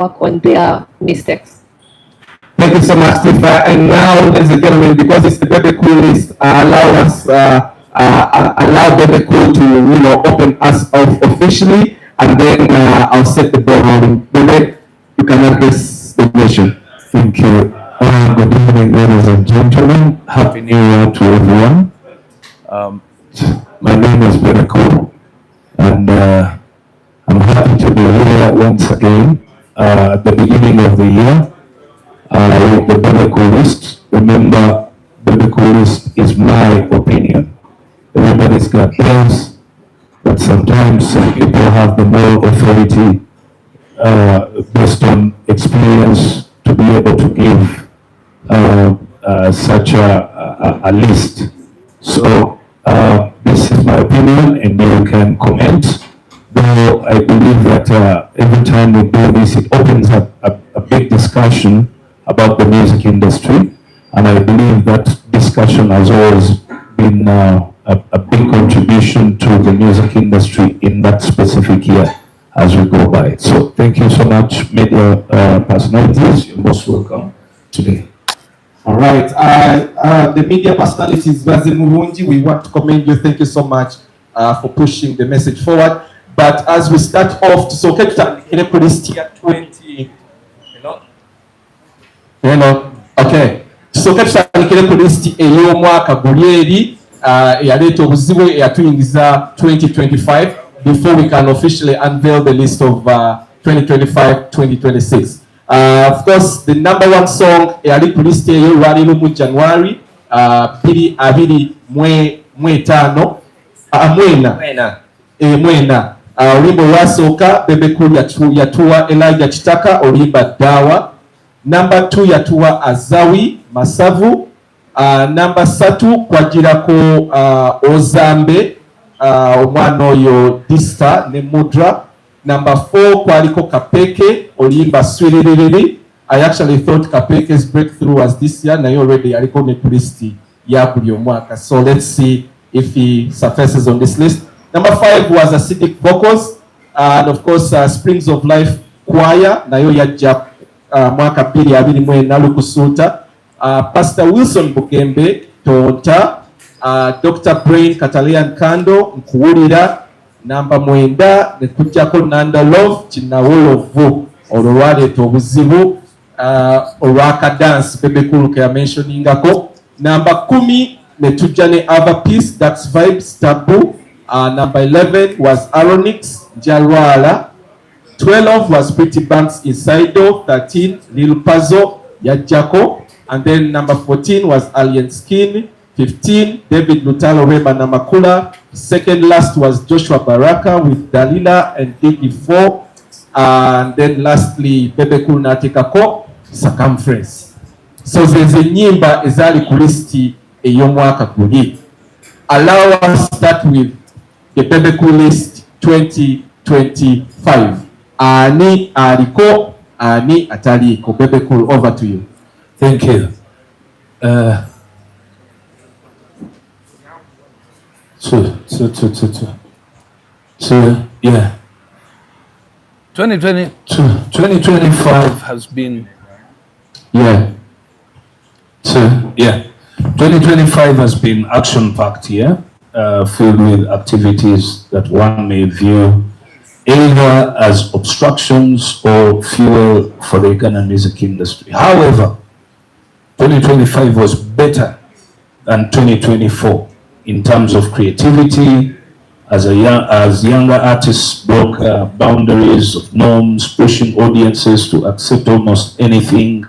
work on their mistakes. Thank you so much, Tifa. And now, ladies and gentlemen, because it's the Bebe Cool list, allow Bebe Cool to open us off officially, and then I'll set the ball rolling. Bebe, you can address the nation. Thank you. Good evening, ladies and gentlemen. Happy New Year to everyone. My name is Bebe Cool, and I'm happy to be here once again at the beginning of the year. With the Bebe Cool list. Remember, Bebe Cool list is my opinion. Everybody's got theirs, but sometimes some people have the moral authority based on experience to be able to give such a list. So this is my opinion, and you can comment. Though I believe that every time we do this, it opens up a big discussion about the music industry, and I believe that discussion has always been a big contribution to the music industry in that specific year as we go by. So thank you so much, media personalities. You're most welcome today. All right, the media personalities, we want to commend you. Thank you so much for pushing the message forward. But as we start off, so police tier 20, okay. So katutandikire ku listi ey'omwaka guli eri eyaleeta obuzibu eyatuyingiza 2025 before we can officially unveil the list of 2025-2026. Of course, the number one song eyali ku listi eyo lwaliro mu January 2025 mwena oluyimba olwasooka Bebe Cool yatuwa Elijah Kitaka oluyimba Dawa. Number 2 yatuwa Azawi Masavu. Number 3 kwagirako Ozambe omwana oyo Dista ne Mudra. Number 4 kwaliko Kapeke oluyimba Swiriri. I actually thought Kapeke's breakthrough was this year, naye already yaliko ne listi ya buli omwaka. So let's see if he surfaces on this list. Number 5 was Acidic Vocals, and of course Springs of Life Choir nayo yajja mwaka 2024 Lukusuuta. Pastor Wilson Bugembe Tonta, Dr. Brain Katalian Kando Nkuwulira. Number 9 ne kujjako Nanda Love Kinawolovu olwaleeta obuzibu olwaka dance Bebe Cool ke mentioningako. Number 10 ne tujja ne Other Peace, That's Vibes Taboo. Number 11 was Aronix Jalwala. 12 was Pretty Banks Inside-O. 13 Lil Puzzle Yajako. And then number 14 was Alien Skin. 15 David Lutalo Reba Namakula. Second last was Joshua Baraka with Dalila and Diggy 4. And then lastly Bebe Cool Natekako Circumference. So there's a nyimba ezali ku listi ey'omwaka guli. Allow us start with the Bebe Cool list 2025. Ani aliko, ani ataliko. Bebe Cool, over to you. Thank you. So yeah. 2025 has been 2025 has been action-packed here, filled with activities that one may view either as obstructions or fuel for the Ghana music industry. However, 2025 was better than 2024 in terms of creativity, as younger artists broke boundaries of norms, pushing audiences to accept almost anything.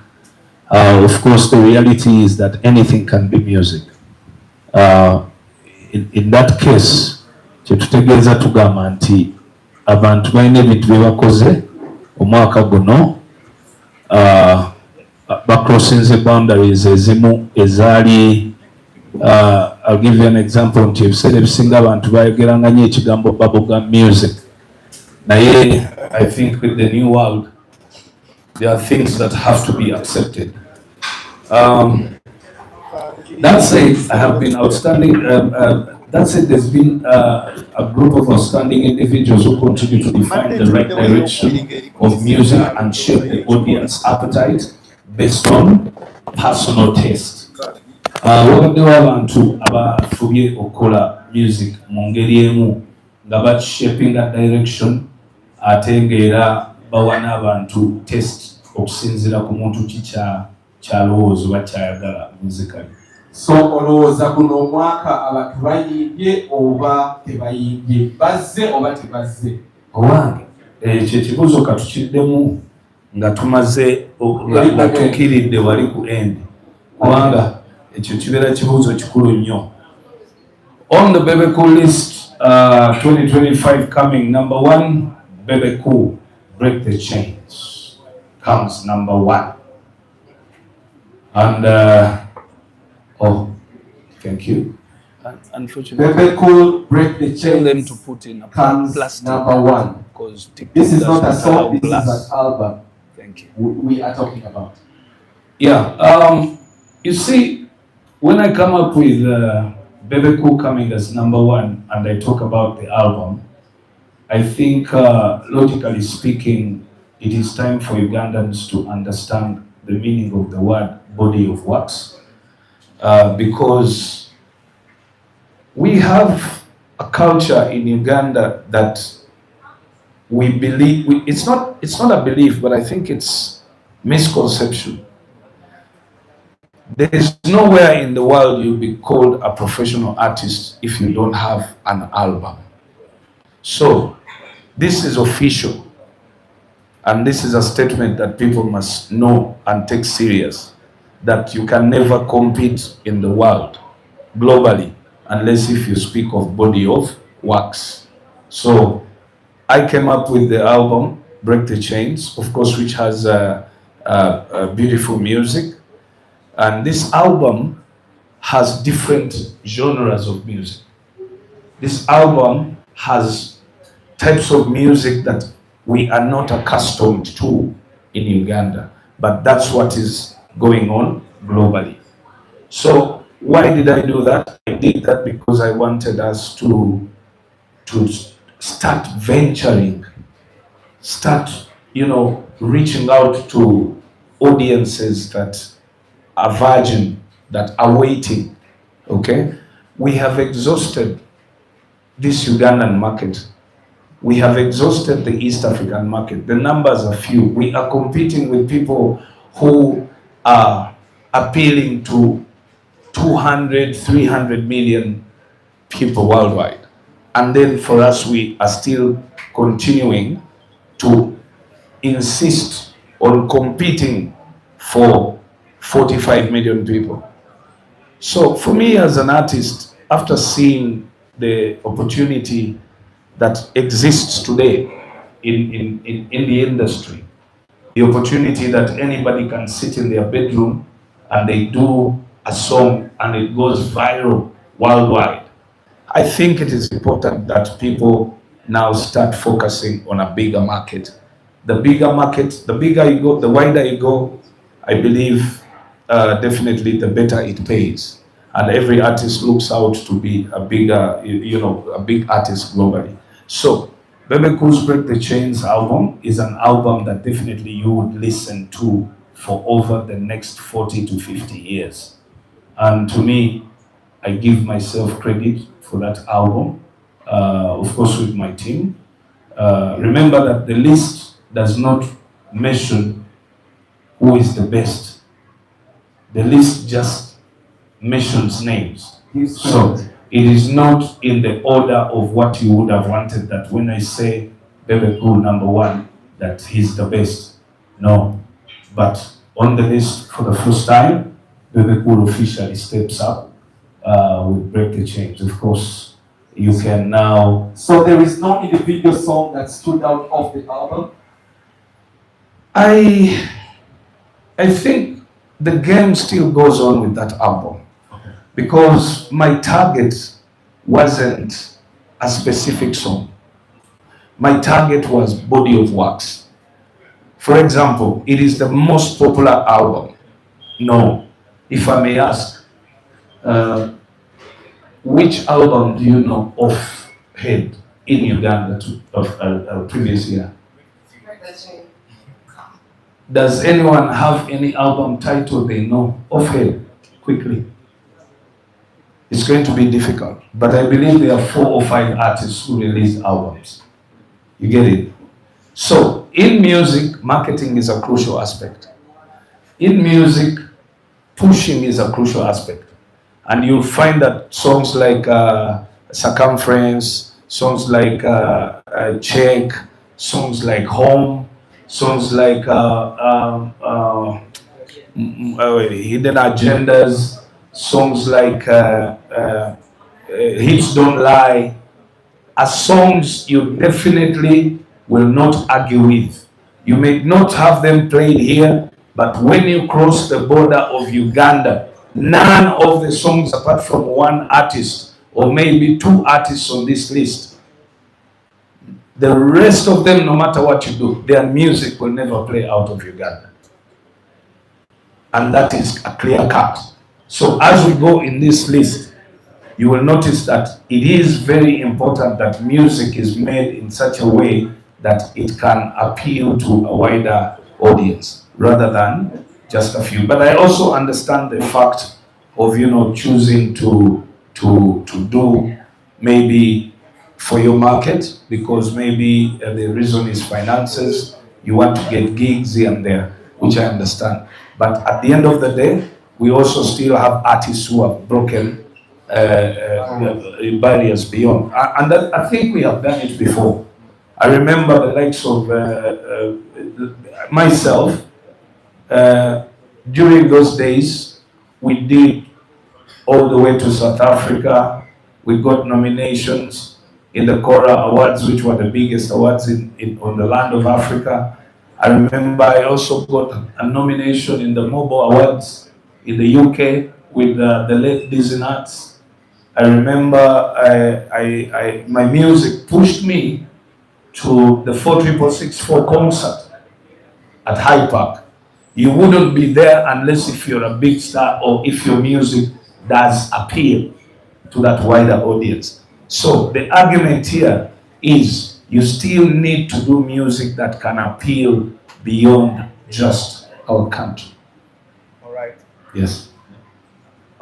Of course, the reality is that anything can be music. In that case, kyetutegeeza tugamba nti abantu balina ebintu bye bakoze omwaka guno bacrossinze boundaries ezimu ezaali I'll give you an example nti ebiseera ebisinga abantu bayogeranga nnyo ekigambo bubblegum music. Naye I think with the new world there are things that have to be accepted. That said, I have been outstanding. That's it. There's been a group of outstanding individuals who continue to define the right direction of music and shape the audience appetite based on personal taste. Wabaddewo abantu abafubye okukola music mu ngeri emu nga bashapinga direction ate ng'era bawa n'abantu taste okusinziira ku muntu kyalowooza oba kyayagala musically. So olowooza guno omwaka abantu bayimbye oba tebayimbye, bazze oba tebazze? Owange ekyo ekibuuzo katukiddemu nga tumaze nga tukiridde wali ku end, kubanga ekyo kibeera kibuuzo kikulu nnyo. On the Bebe Cool list, 2025 coming, number 1, Bebe Cool, Break the Chains, comes number 1. And oh, thank you. Unfortunately, Bebe Cool, Break the tell them Chains to put in a comes plastic number 1. because TikTok This is does not a song, allow this glass. is an album Thank you. we are talking about. Yeah, you see, when I come up with Bebe Cool coming as number 1 and I talk about the album, I think logically speaking, it is time for Ugandans to understand the meaning of the word body of works, because we have a culture in Uganda that we believe, it's not a belief, but I think it's misconception. There is nowhere in the world you'll be called a professional artist if you don't have an album. So this is official, and this is a statement that people must know and take serious, that you can never compete in the world globally unless if you speak of body of works. So I came up with the album Break the Chains, of course, which has beautiful music. And this album has different genres of music. This album has types of music that we are not accustomed to in Uganda, but that's what is going on globally. So why did I do that? I did that because I wanted us to start venturing, reaching out to audiences that are virgin, that are waiting, okay? We have exhausted this Ugandan market. We have exhausted the East African market. The numbers are few. We are competing with people who are appealing to 200, 300 million people worldwide. And then for us, we are still continuing to insist on competing for 45 million people. So for me as an artist, after seeing the opportunity that exists today in the industry, the opportunity that anybody can sit in their bedroom and they do a song and it goes viral worldwide, I think it is important that people now start focusing on a bigger market. The bigger market, the bigger you go, the wider you go, I believe definitely the better it pays. And every artist looks out to be a bigger, a big artist globally. So Bebe Cool's Break the Chains album is an album that definitely you would listen to for over the next 40 to 50 years. And to me, I give myself credit for that album, of course with my team. Remember that the list does not mention who is the best. The list just mentions names. So it is not in the order of what you would have wanted, that when I say Bebe Cool number 1, that he's the best. No. But on the list for the first time, Bebe Cool officially steps up with Break the Chains. Of course, you can now... So there is no individual song that stood out of the album? I think the game still goes on with that album, because my target wasn't a specific song. My target was body of works. For example, it is the most popular album. No, if I may ask, which album do you know offhand in Uganda of previous year? Does anyone have any album title they know offhand? Quickly. It's going to be difficult, but I believe there are 4 or 5 artists who released albums. You get it? So, in music, marketing is a crucial aspect. In music, pushing is a crucial aspect. And you'll find that songs like Circumference, songs like Check, songs like Home, songs like Hidden Agendas, songs like Hips Don't Lie, are songs you definitely will not argue with. You may not have them played here, but when you cross the border of Uganda, none of the songs apart from one artist or maybe 2 artists on this list, the rest of them, no matter what you do, their music will never play out of Uganda. And that is a clear cut. So as we go in this list, you will notice that it is very important that music is made in such a way that it can appeal to a wider audience rather than just a few. But I also understand the fact of, choosing to do maybe for your market, because maybe the reason is finances. You want to get gigs here and there, which I understand. But at the end of the day, we also still have artists who have broken barriers beyond. And I think we have done it before. I remember the likes of myself. During those days, we did all the way to South Africa. We got nominations in the Cora Awards, which were the biggest awards on the land of Africa. I remember I also got a nomination in the Mobile Awards in the UK with the late Dizzy Nuts. I remember my music pushed me to the 46664 concert at Hyde Park. You wouldn't be there unless if you're a big star or if your music does appeal to that wider audience. So the argument here is you still need to do music that can appeal beyond just our country. All right. Yes.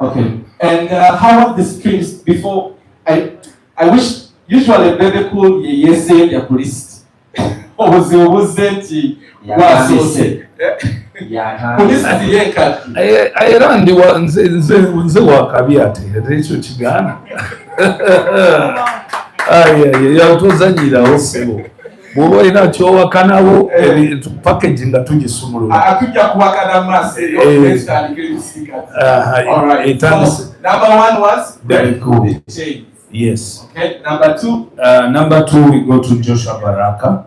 Okay. And how are the streams before? I wish usually Bebe cool yes ya police. Obuze wasose. Police yenka. Ayirandiwa nze wakabi ate ekyo kigana. Yatuzanyiraho sebo. Bwoba olina kyowakanabo package nga tugisumulula. Atujja kuwakana mase. Alright. So, number 1 was very cool. Yes. Okay. Number 2. Number 2, we go to Joshua Baraka,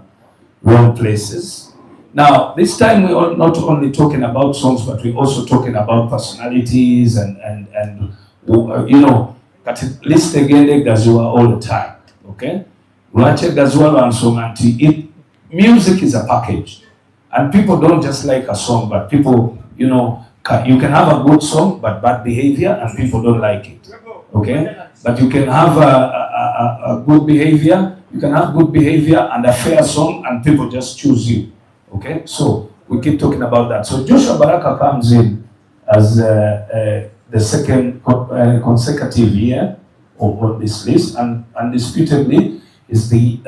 Wrong Places. Now, this time we are not only talking about songs, but we're also talking about personalities and but list again Gazua all the time. Okay? Music is a package. And people don't just like a song, but people, you can have a good song, but bad behavior, and people don't like it. Okay? But you can have a good behavior, you can have good behavior and a fair song, and people just choose you. Okay? So, we keep talking about that. So, Joshua Baraka comes in as the second consecutive year on this list, and undisputedly is the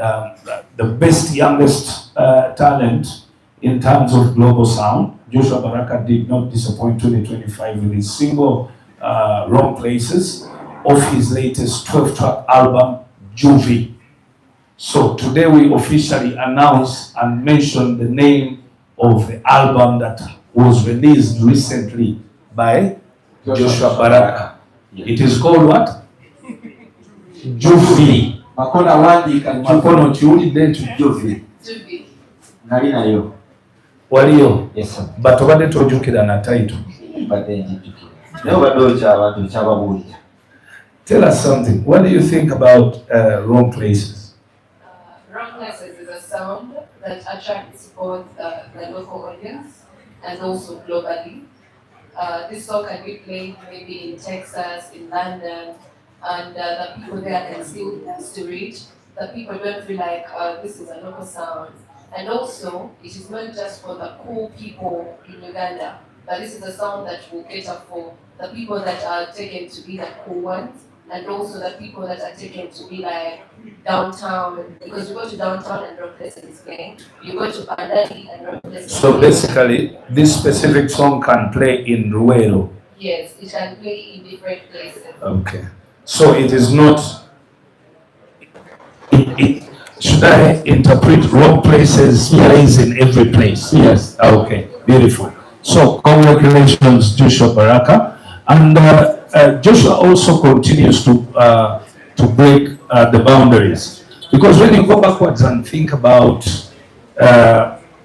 best youngest talent in terms of global sound. Joshua Baraka did not disappoint 2025 with his single Wrong Places of his latest 12-track album, Juvie. So today we officially announce and mention the name of the album that was released recently by Joshua Baraka. It is called what? Juvie. Makono chiwulidde nti Juvie. Nali nayo. Waliyo? Yes sir. But obadde tojjukira na title. Badde njijjukira. Naye obadde okyabadde okyababuulira. Tell us something. What do you think about Wrong Places? Wrong Places is a sound that attracts both the local audience and also globally. This song can be played maybe in Texas, in London, and the people there can still dance to it. The people don't feel like this is a local sound. And also, it is not just for the cool people in Uganda, but this is a sound that will cater for the people that are taken to be the cool ones, and also the people that are taken to be like downtown, because you go to downtown and rock place is playing, you go to Bandari and rock place. So basically, this specific song can play in Ruero. Yes, it can play in different places. Okay. So it is not. Should I interpret rock places plays in every place? Yes. Okay. Beautiful. So congratulations, Joshua Baraka, and Joshua also continues to break the boundaries, because when you go backwards and think about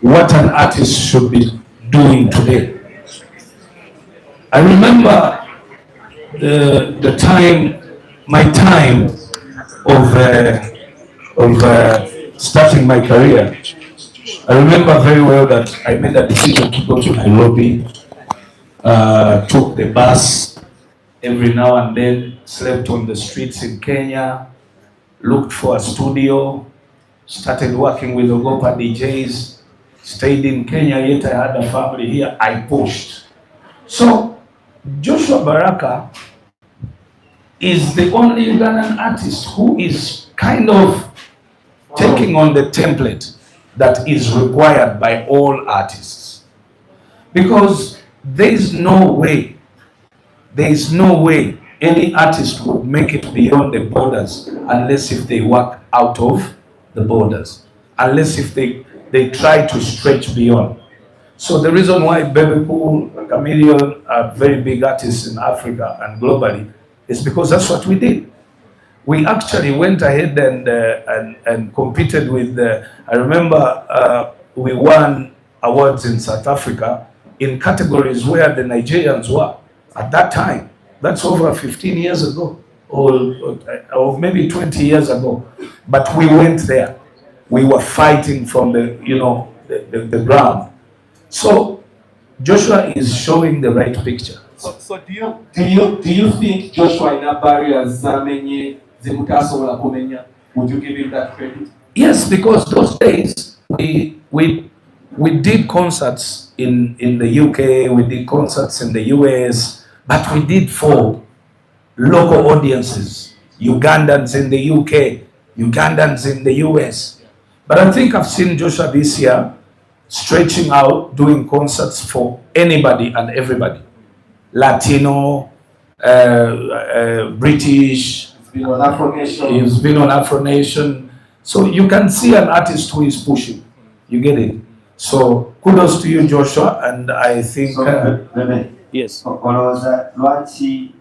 what an artist should be doing today, I remember the time, my time of starting my career. I remember very well that I made a decision to go to Nairobi, took the bus every now and then, slept on the streets in Kenya, looked for a studio, started working with Ogopa DJs, stayed in Kenya, yet I had a family here, I pushed. So Joshua Baraka is the only Ugandan artist who is kind of taking on the template that is required by all artists. Because there is no way any artist would make it beyond the borders unless if they work out of the borders, unless if they try to stretch beyond. So the reason why Bebe Cool, Chameleon are very big artists in Africa and globally is because that's what we did. We actually went ahead and competed with I remember we won awards in South Africa in categories where the Nigerians were at that time. That's over 15 years ago, or maybe 20 years ago. But we went there. We were fighting from the ground. So Joshua is showing the right picture. So do you think Joshua in a barriers zamenye zimutasobola kumenya? Would you give him that credit? Yes, because those days we did concerts in the UK, we did concerts in the US, but we did for local audiences, Ugandans in the UK, Ugandans in the US. But I think I've seen Joshua this year stretching out, doing concerts for anybody and everybody. Latino, British, He's been on Afro Nation. he's been on Afro Nation. So you can see an artist who is pushing. You get it? So kudos to you, Joshua, and I think... Bebe, yes. olowooza lwaki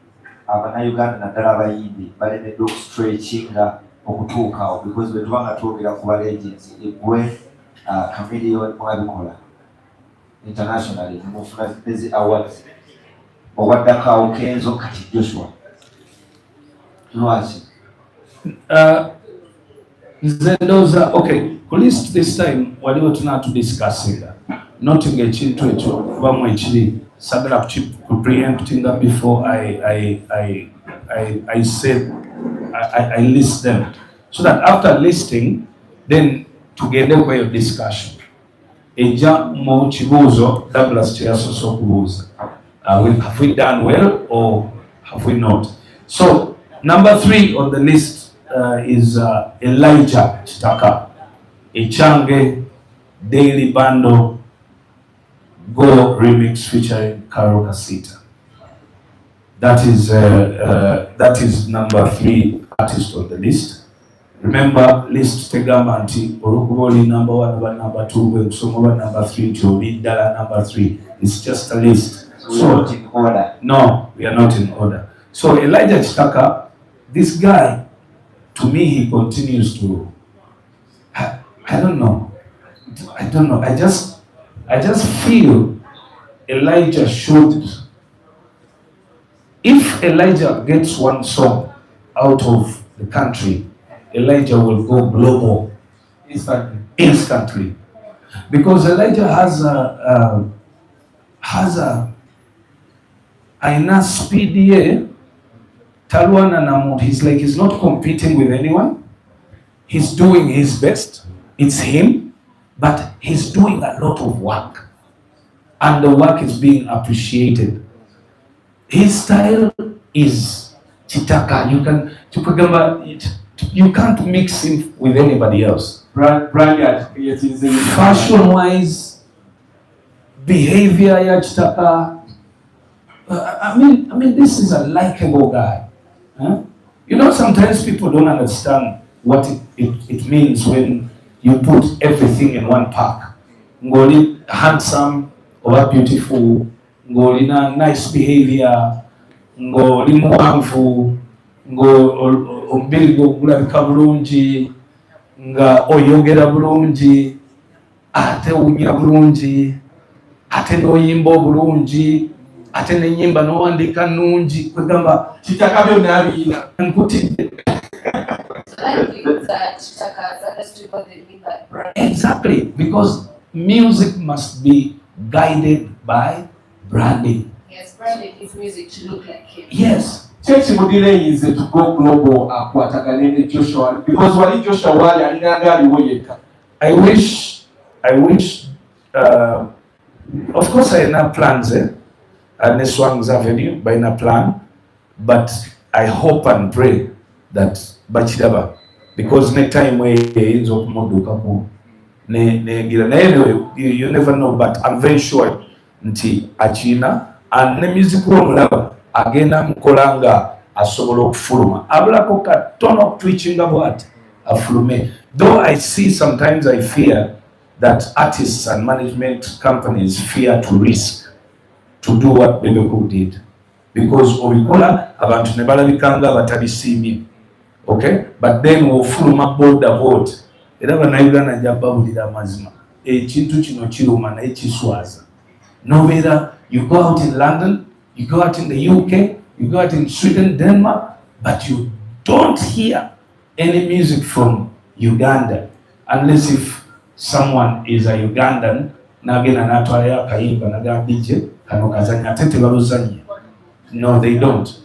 abannayuganda naddala abayimbi balemedde okustretchinga okutuukawo, because bwe tuba nga twogera ku balegends eggwe Chameleon mwabikola internationally nemufuna ezi awards owaddakawo Kenzo kati Joshua lwaki? Nzendoza, okay, police this time waliwo tunatu discussinga noting ekintu ekyo kubamu ekiri sagala preemptinga before I said I list them, so that after listing then tugende ku eyo discussion ejja mu kibuuzo Douglas kyeyasoose okubuuza, have we done well or have we not? So number 3 on the list is Elijah Chitaka, Echange Daily Bando Go remix featuring Karo Kasita. That is number 3 artist on the list. Remember, list tegamba nti olukuboli number 1 oba number 2 we kusoma oba number 3 kyoli ddala number 3. It's just a list. So we're not in order. No, we are not in order. So Elijah Chitaka, this guy, to me, he continues to, I don't know. I just feel Elijah should, if Elijah gets one song out of the country, Elijah will go global instantly. Because Elijah has a aina speed ye Talwana Namut, he's not competing with anyone. He's doing his best. It's him, but he's doing a lot of work. And the work is being appreciated. His style is chitaka. You can't mix him with anybody else. Fashion-wise, behavior ya chitaka. I mean, this is a likable guy. Huh? You know, sometimes people don't understand what it means when you put everything in one pack. Ngoli handsome or beautiful, ngoli na nice behavior, ngoli muwanvu, ombirigo gulabika bulungi, nga oyogera bulungi, ate unyira bulungi, ate noyimba bulungi, ate nenyimba nowandika nungi, kwegamba kitaka byonna abiyina nkutidde. Exactly, because music must be guided by branding. Yes, branding his music to look like him. Yes. Church modile is to go global akwataganene Joshua because wali Joshua wali alinaga aliwoyeka. I wish of course I have plans at Neswang's Avenue by na plan, but I hope and pray that Bachidaba, because next time we ends up modukapo you never know, but I'm very sure nti achina and the music room agenda mukolanga asobola okufuluma abulako katono preaching about afulume. Though I see sometimes I fear that artists and management companies fear to risk to do what Bebe did, because obikola abantu ne balabikanga batabisiimye. Okay, but then ofuluma boda vote era bannayuganda ajja babulira amazima ekintu kino kiruma naye kiswaza. Nobeera, you go out in London, you go out in the UK, you go out in Sweden, Denmark, but you don't hear any music from Uganda unless if someone is a Ugandan nagenda natwalayo akayimba naga DJ kano kazanya ate tebaluzannya. No, they don't.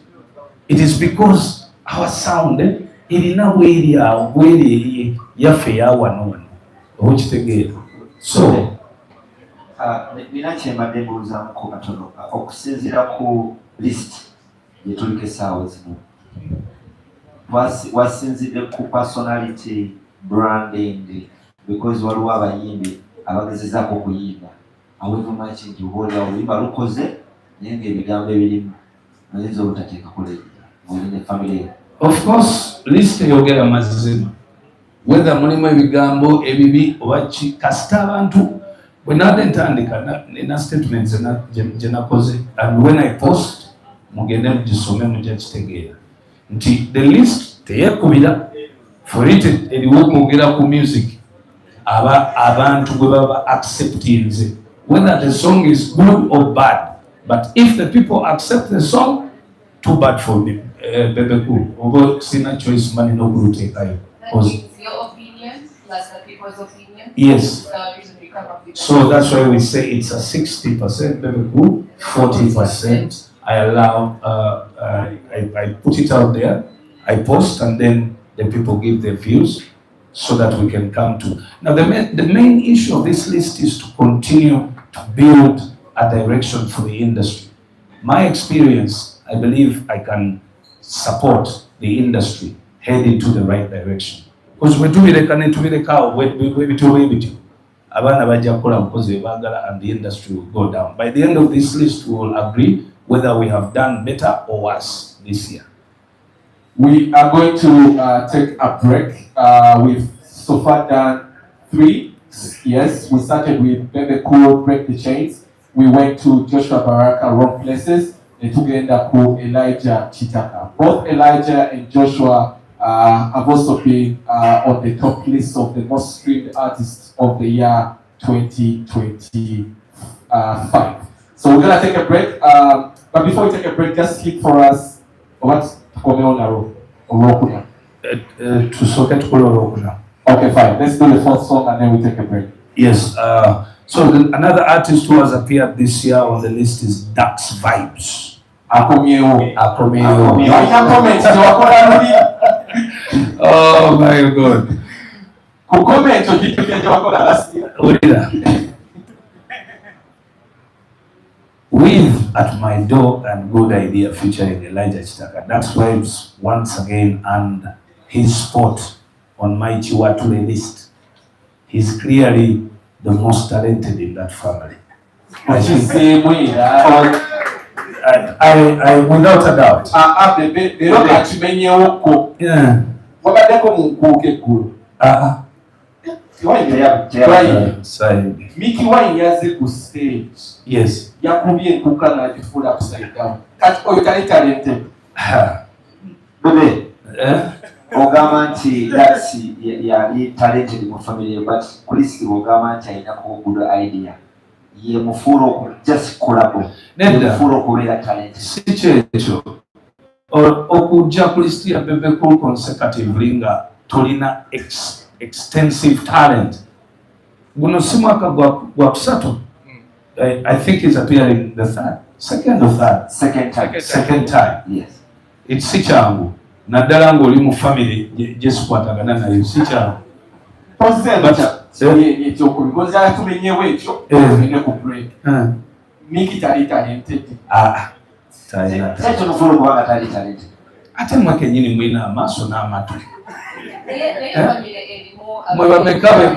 It is because our sound irina bweri awo bweri yaffe yawano okitegeera. So nina kyembadde mbuuzamuko katono okusinziira ku list gyetuliko essaawa zino, wasinzidde ku personality branding, because waliwo abayimbi abagezezaako okuyimba awevumaki nti obaolya oluyimba lukoze naye ng'ebigambo ebirimu oyinza obutateekako leegera ng'olina family. Of course list eyogera mazima whether mulimu ebigambo ebibi oba ki kasita abantu when I ntandika nina statements gye nakoze, and when I post mugende mugisome mujja kitegeera nti the list teyekubira for it eriwo okwogera ku music abantu gwe baba accepting whether the song is good or bad, but if the people accept the song, too bad for me. Bebe cool. Although sina choice money no good take I. That means your opinion plus the people's opinion. Yes. With so that's why we say it's a 60% Bebe cool, 40% I allow. I put it out there. I post and then the people give their views so that we can come to. Now the main issue of this list is to continue to build a direction for the industry. My experience, I believe I can support the industry head into the right direction. Because we do it abana bajja kukola mukozi bagala and the industry will go down. By the end of this list, we will agree whether we have done better or worse this year. We are going to take a break. We've so far done 3. Yes, we started with Bebe Cool, Break the Chains. We went to Joshua Baraka, Wrong Places, and tugenda ku Elijah Chitaka. Both Elijah and Joshua have also been on the top list of the most streamed artists of the year 2025. So we're gonna take a break. But before we take a break, just hit for us what's going on now. Okay, fine. Let's do the fourth song and then we take a break. Yes. So another artist who has appeared this year on the list is Dax Vibes. akomyewo. Oh my God. Ku comment okituke wakola last year. With At My Door and Good Idea featuring Elijah Chitaka. That's why it's once again and his spot on my Chiwatule list. He's clearly the most talented in that family. I without a doubt. Yeah. Mickey Wine yaze ku stage. Yes. Yakubye enkuka na kifula upside down. Kati oyo tali talented. Bebe. Ogamba nti yasi yali talented mu family but kulisi ogamba nti alina ku good idea. Ye mufuro just collabo. Mufuro kubeera talented. Si kyekyo. Okujja kulisi ya Bebe Cool consecutively nga tolina extensive talent. Guno si mwaka gwa kusatu. I think he's appearing the second time. Yes. It's si kyangu. Naddala ng'oli mu family gyesikwatagana nayo si kyangu. Ekyokubikozesa tumenyewo ekyo olina ku break. Mickey tali talented. Ekyo mufuro kubanga tali talented. Ate mwe kennyini mwina amaaso n'amatu. Mwe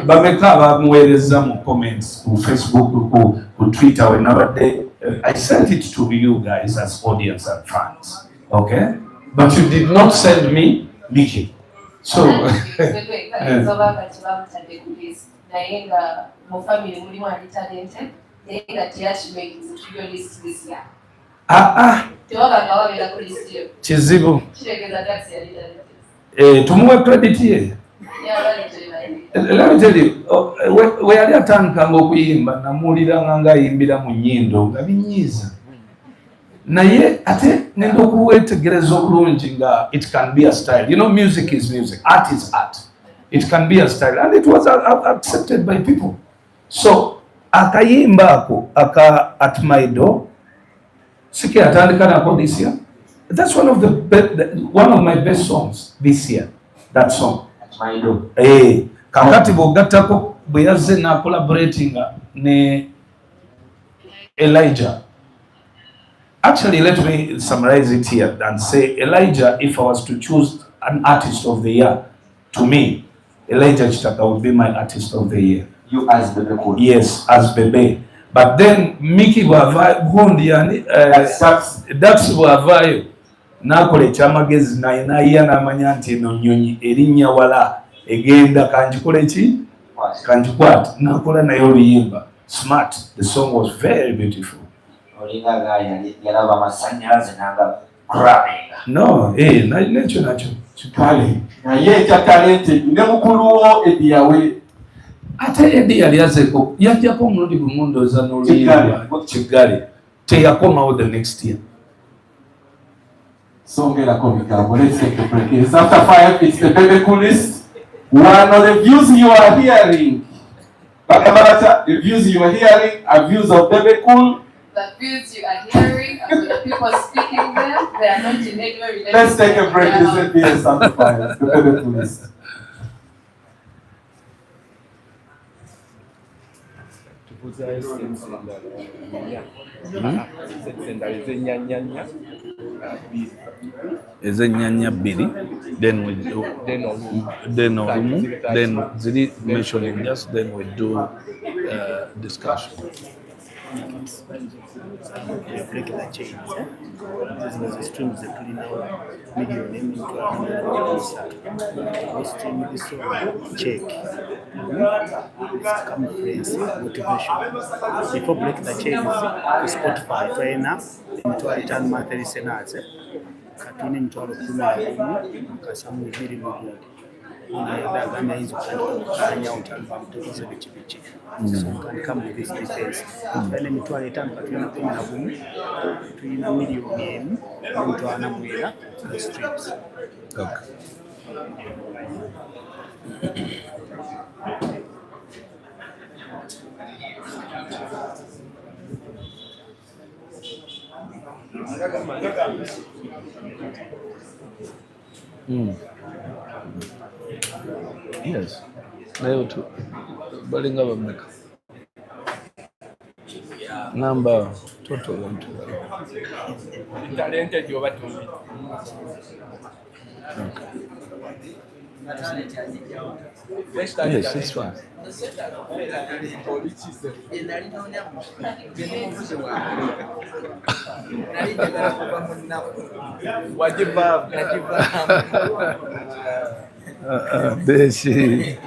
bameka bamuweereza mu comments ku Facebook ku Twitter when nabadde I sent it to you guys as audience and fans, okay, but you did not send me Mickey, so kizibu tumuwe credit ye. Let me tell you, we yali atandikanga okuyimba namuwuliranga ng'ayimbira mu nnyindo nga binyiiza naye ate ngenda okuwetegereza obulungi nga it can be a style. You know, music is music, art is art. It can be a style and it was accepted by people. So akayimba ako At My Door siki atandika nako this year. That's one of my best songs this year. That song. At My Door. Kakati bw'ogattako bwe yazze na collaborating ne Elijah. Actually, let me summarize it here and say Elijah, if I was to choose an artist of the year, to me, Elijah Chitaka would be my artist of the year. You as Bebe Cool? Yes, as Bebe. But then Mickey gundi yani Dax bw'avaayo n'akola ekyamagezi naye nayiya n'amanya nti eno nnyonyi erinnya wala egenda kanjikola ki kanjikwata n'akola naye oluyimba smart. The song was very beautiful. Yalaba amasannyalaze nanga grabbing. No, nakyo kale naye ekya talented ne mukulu wo Eddie yawe. Ate Eddie yali yazeko yajjako omulundi gumu ndowooza n'oluyimba Kigali teyakomawo the next year. Songerako bigambo. Let's take a break. It's after 5. It's the Bebe Cool list. One of the views you are hearing, the views you are hearing are views of Bebe Cool. The views you are hearing are the people speaking them. They are not in any way related. Let's take a break. This is BS Amplifiers, the Bebe Cool list. Ezennyanya bbiri then olumu then ziri mentioning just then we do discussion. Break the chains. This was the streams that we know medium naming we stream this song check conference motivation before break the chains to Spotify trainer into return monthly senate katuni mtwalo 10 kasamu bibiri mu ndagana hizo kufanya utamba mtoto bichi so can come with this defense then mitwalo 5 katuna 10 tuina milioni mtu anamwira the streets. Okay. Yes. Leo tu balinga bameka. Number total into talented you what to yes, it's fine. Beshi.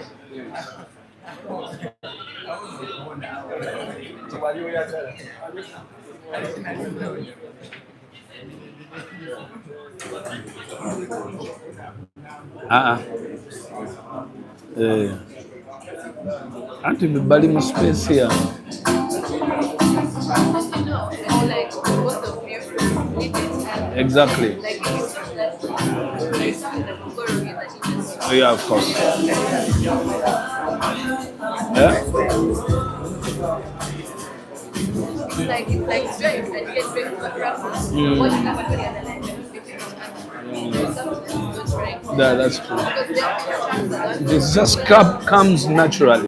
Anti bali mu space here. It's like both of you need it and Exactly. like if it's something that like something that will go wrong in that industry. Yeah, of course. Yeah. It's like very and you get very photographed. What you have actually analyzed if you don't there's something that's not right. Yeah, that's true. Because the attractions are not This just comes naturally.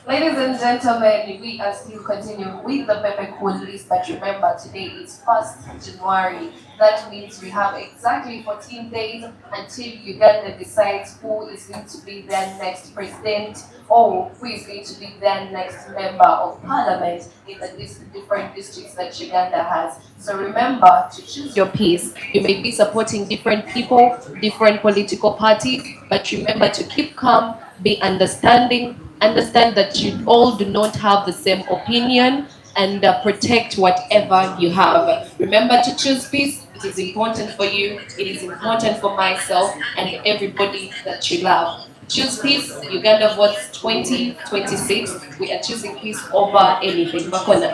Ladies and gentlemen, we are still continuing with the Bebe list, but remember today is 1st January. That means we have exactly 14 days until Uganda decides who is going to be their next president or who is going to be their next member of parliament in the different districts that Uganda has. So remember to choose your piece. You may be supporting different people, different political parties, but remember to keep calm, be understanding, understand that you all do not have the same opinion, and protect whatever you have. Remember to choose peace. It is important for you, it is important for myself and everybody that you love. Choose peace. Uganda votes 2026. We are choosing peace over anything. Makona.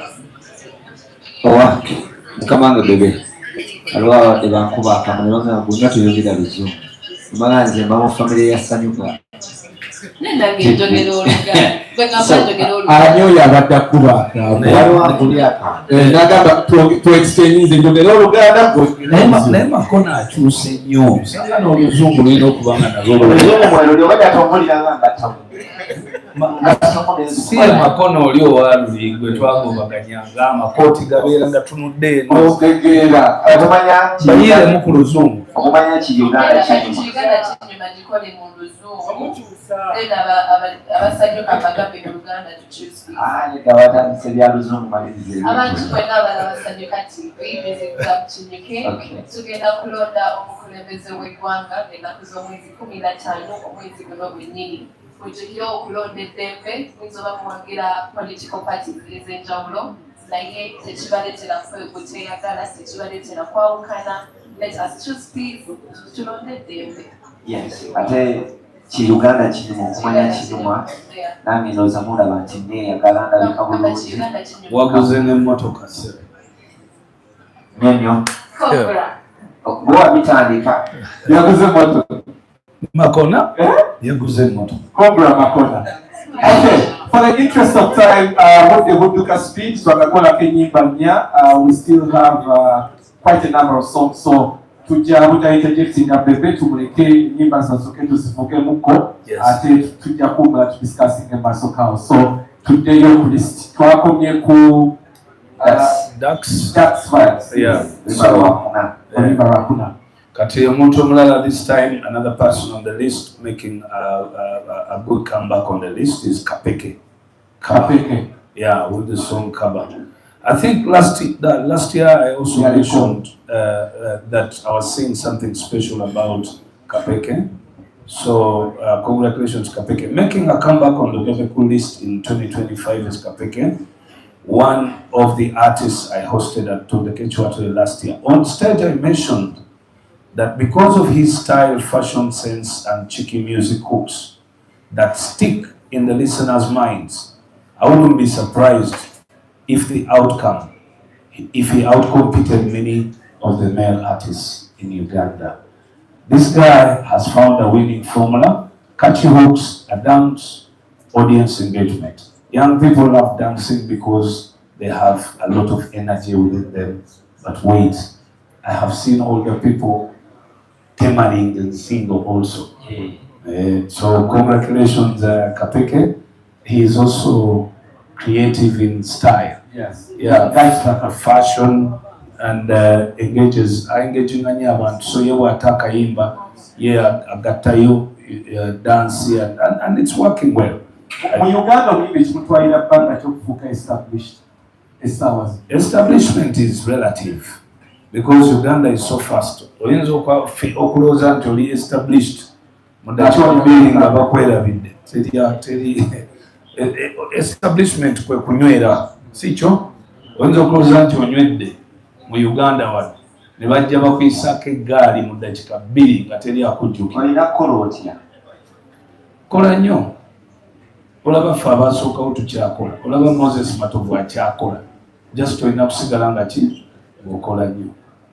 Owa, mukamanga Bebe. Aliwo abadde bankuba akamuli bagamba bonna tuyogera luzungu. Mbanga nze mba mu famire ya Sanyuka. Anyoyo abadde akuba nagamba twexchange njogera Oluganda naye Makona akyuse nnyo sanga n'oluzungu lulina okubanga si Makona oli owaluli gwe twagobaganyanga amakooti gabeera nga tunudde eno bayiremu ku luzungu okumanya ki Uganda batandise bya luzungu malirize abantu bonna abalabasanyuka TV tugenda kulonda omukulembeze w'eggwanga ennaku z'omwezi 15 omwezi guno gwennyini mujjukire okulonda eddembe muyinza oba muwagira political parties ez'enjawulo naye tekibaleetera kuteyagala tekibaleetera kwawukana. Let us choose peace, tulonde eddembe. Yes, ate ki Uganda kirimu okumanya kirumwa nange ndowooza mulaba nti neeyagala ndabika bulungi waguze n'emmotoka se nnyo bwe bitandika yaguze emmotoka Makona yaguze emmotoka Cobra Makona. Okay, for the interest of time, with the Buduka speech, twagakolako ennyimba nnya. We still have quite a number of songs, so tujja interjectinga Bebe tumuleke ennyimba zasooke tuzivugemuko ate tujja kumala tudiscussinga maaso kawo. So tuddeyo ku list twakomye ku Ducks vibes. Yeah. Oluyimba lwakuna. Kati omuntu omulala this time, another person on the list making a good comeback on the list is Kapeke. Yeah, with the song Kaba. I think last year I also mentioned that I was saying something special about Kapeke. So congratulations Kapeke. Making a comeback on the Bebe list in 2025 is Kapeke, one of the artists I hosted at Tondekechwatwe last year. On stage I mentioned that because of his style, fashion sense, and cheeky music hooks that stick in the listeners' minds, I wouldn't be surprised if he outcompeted many of the male artists in Uganda. This guy has found a winning formula: catchy hooks, a dance, audience engagement. Young people love dancing because they have a lot of energy within them. But wait, I have seen older people temaring and single also. So congratulations Kapeke. He is also creative in style. Yes. Yeah, fashion and engages. Engaging abantu. So ye wataka imba, agatayo dance and it's working well. Mu Uganda oluyimba ekimutwalira bbanga ky'okufuuka established. Establishment is relative. Because Uganda is so fast. Oyinza okulowooza nti oli established Mudakiwa mbili nga bakwerabidde teri establishment kwe kunywera sikyo oyinza okulowooza nti onywedde mu Uganda wano ne bajja bakuyisako eggaali mu ddakiika 2 nga teri akujjukira. Olina kukola otya? Kola nnyo. Olaba ffe abaasookawo tukyakola. Olaba Moses Matovu akyakola. Just olina kusigala nga ki okola nnyo.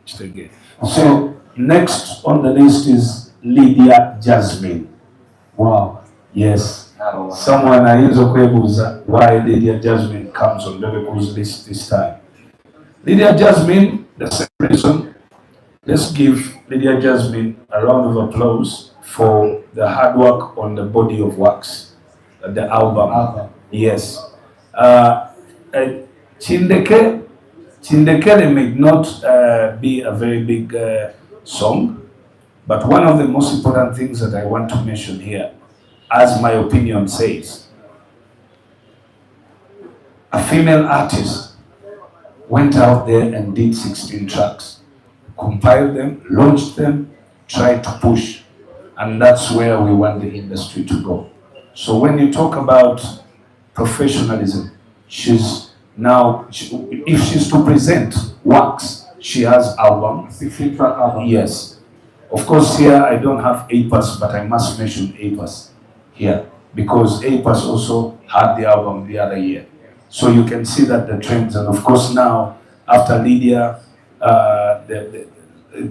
Kitegeere. So next on the list is Lydia Jasmine. Wow. Yes. Someone ayinza okwebuuza why Lydia Jasmine comes on Bebe Cool's list this time. Lydia Jasmine, the same reason. Let's give Lydia Jasmine a round of applause for the hard work on the body of wax, the album. Yes. Chindekere may not be a very big song, but one of the most important things that I want to mention here, as my opinion says, a female artist went out there and did 16 tracks, compiled them, launched them, tried to push, and that's where we want the industry to go. So when you talk about professionalism, she's now, if she's to present wax, she has album, 16 track album. Yes. Of course here I don't have APAS, but I must mention APAS here, because APAS also had the album the other year. So you can see that the trends, and of course now, after Lydia,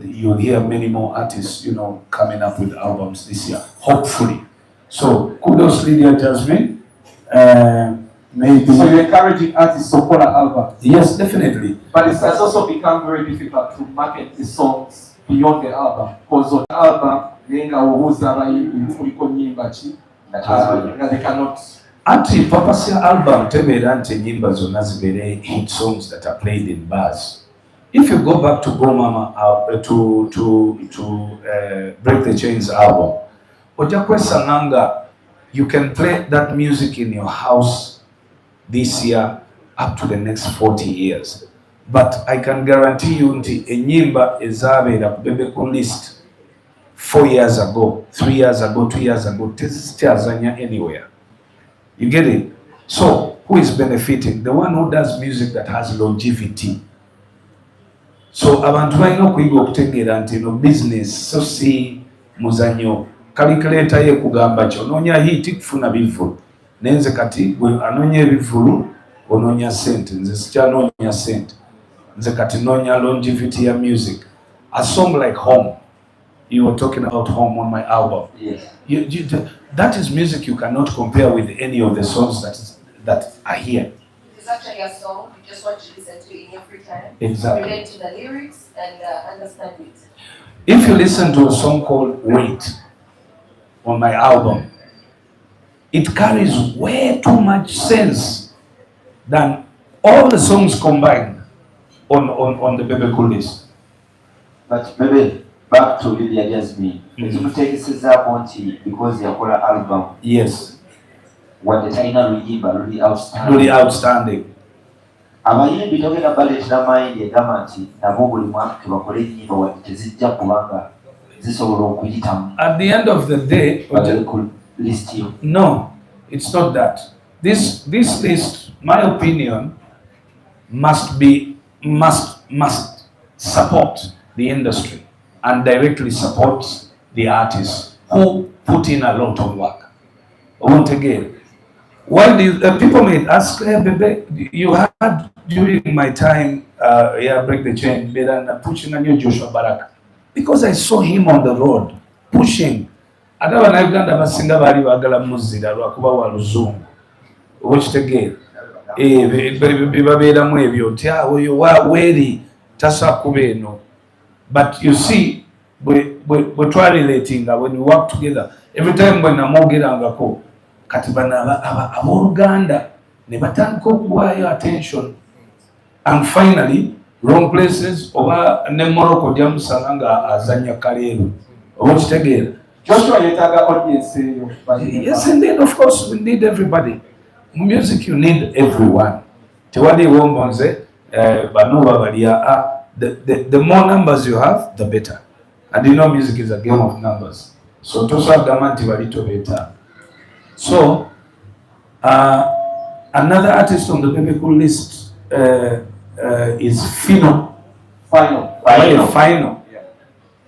you'll hear many more artists, you know, coming up with albums this year, hopefully. So kudos Lydia Jasmine. Maybe. So you're encouraging artists to call an album? Yes, definitely. But it has also become very difficult to market the songs beyond the album. Because on the album, they cannot. Anti Papasia album tebera nti nyimba zonna zibere hit songs that are played in bars. If you go back to Go Mama to Break the Chains album, oja kwesanga you can play that music in your house this year up to the next 40 years. But I can guarantee you nti enyimba ezabeera ku Bebe Cool list 4 years ago, 3 years ago, 2 years ago, tezikyazanya anywhere. You get it? So, who is benefiting? The one who does music that has longevity. So, abantu balina okuyiga okutegeera nti no business so si muzanyo. Calculator ye kugamba kyo onoonya hit kufuna bivulu. Nenze kati gwe anoonya ebivulu onoonya sente. Nze sikyanoonya sente. Nze kati noonya longevity ya music. A song like Home. You were talking about Home on my album. Yes. That is music you cannot compare with any of the songs that are here. It's actually a song you just want to listen to in your free time. Exactly. Relate to the lyrics and understand it. If you listen to a song called Wait on my album, it carries way too much sense than all the songs combined on the Bebe Cool list. But Bebe, back to Lydia Jasmine. Ezimutegesezaako nti because yakola album. Yes. Wadde talina luyimba luli outstanding. Really outstanding. Abayimbi togenda baleetera mayindi egamba nti nabo buli mwaka tebakole ennyimba wadde tezijja kubanga zisobola okuyitamu. At the end of the day, list you. No, it's not that. This list, my opinion, must support the industry and directly support the artists who put in a lot of work. Once again, why do people may ask, hey, Bebe, you had during my time, Break the Chain, pushing a new Joshua Baraka, because I saw him on the road pushing. Ate Uganda basinga bali bagala muzira lwakuba wa luzungu. Okitegeera. Bibabeeramu ebyo nti oyo weeri tasa kuba eno. But you see, we relating when we work together. Every time when namwogerangako, kati bana abooluganda ne batandika okuwaayo attention. And finally, wrong places oba ne Morocco jamusanga nga azanya kaleero. Okitegeera. Joshua yetaga audience. Yes, indeed, of course, we need everybody. Music, you need everyone. Tewali wombonze, banuba balia, the more numbers you have, the better. And you know music is a game of numbers. So tosagamba nti bali tobeta. So another artist on the Bebe Cool list is Final.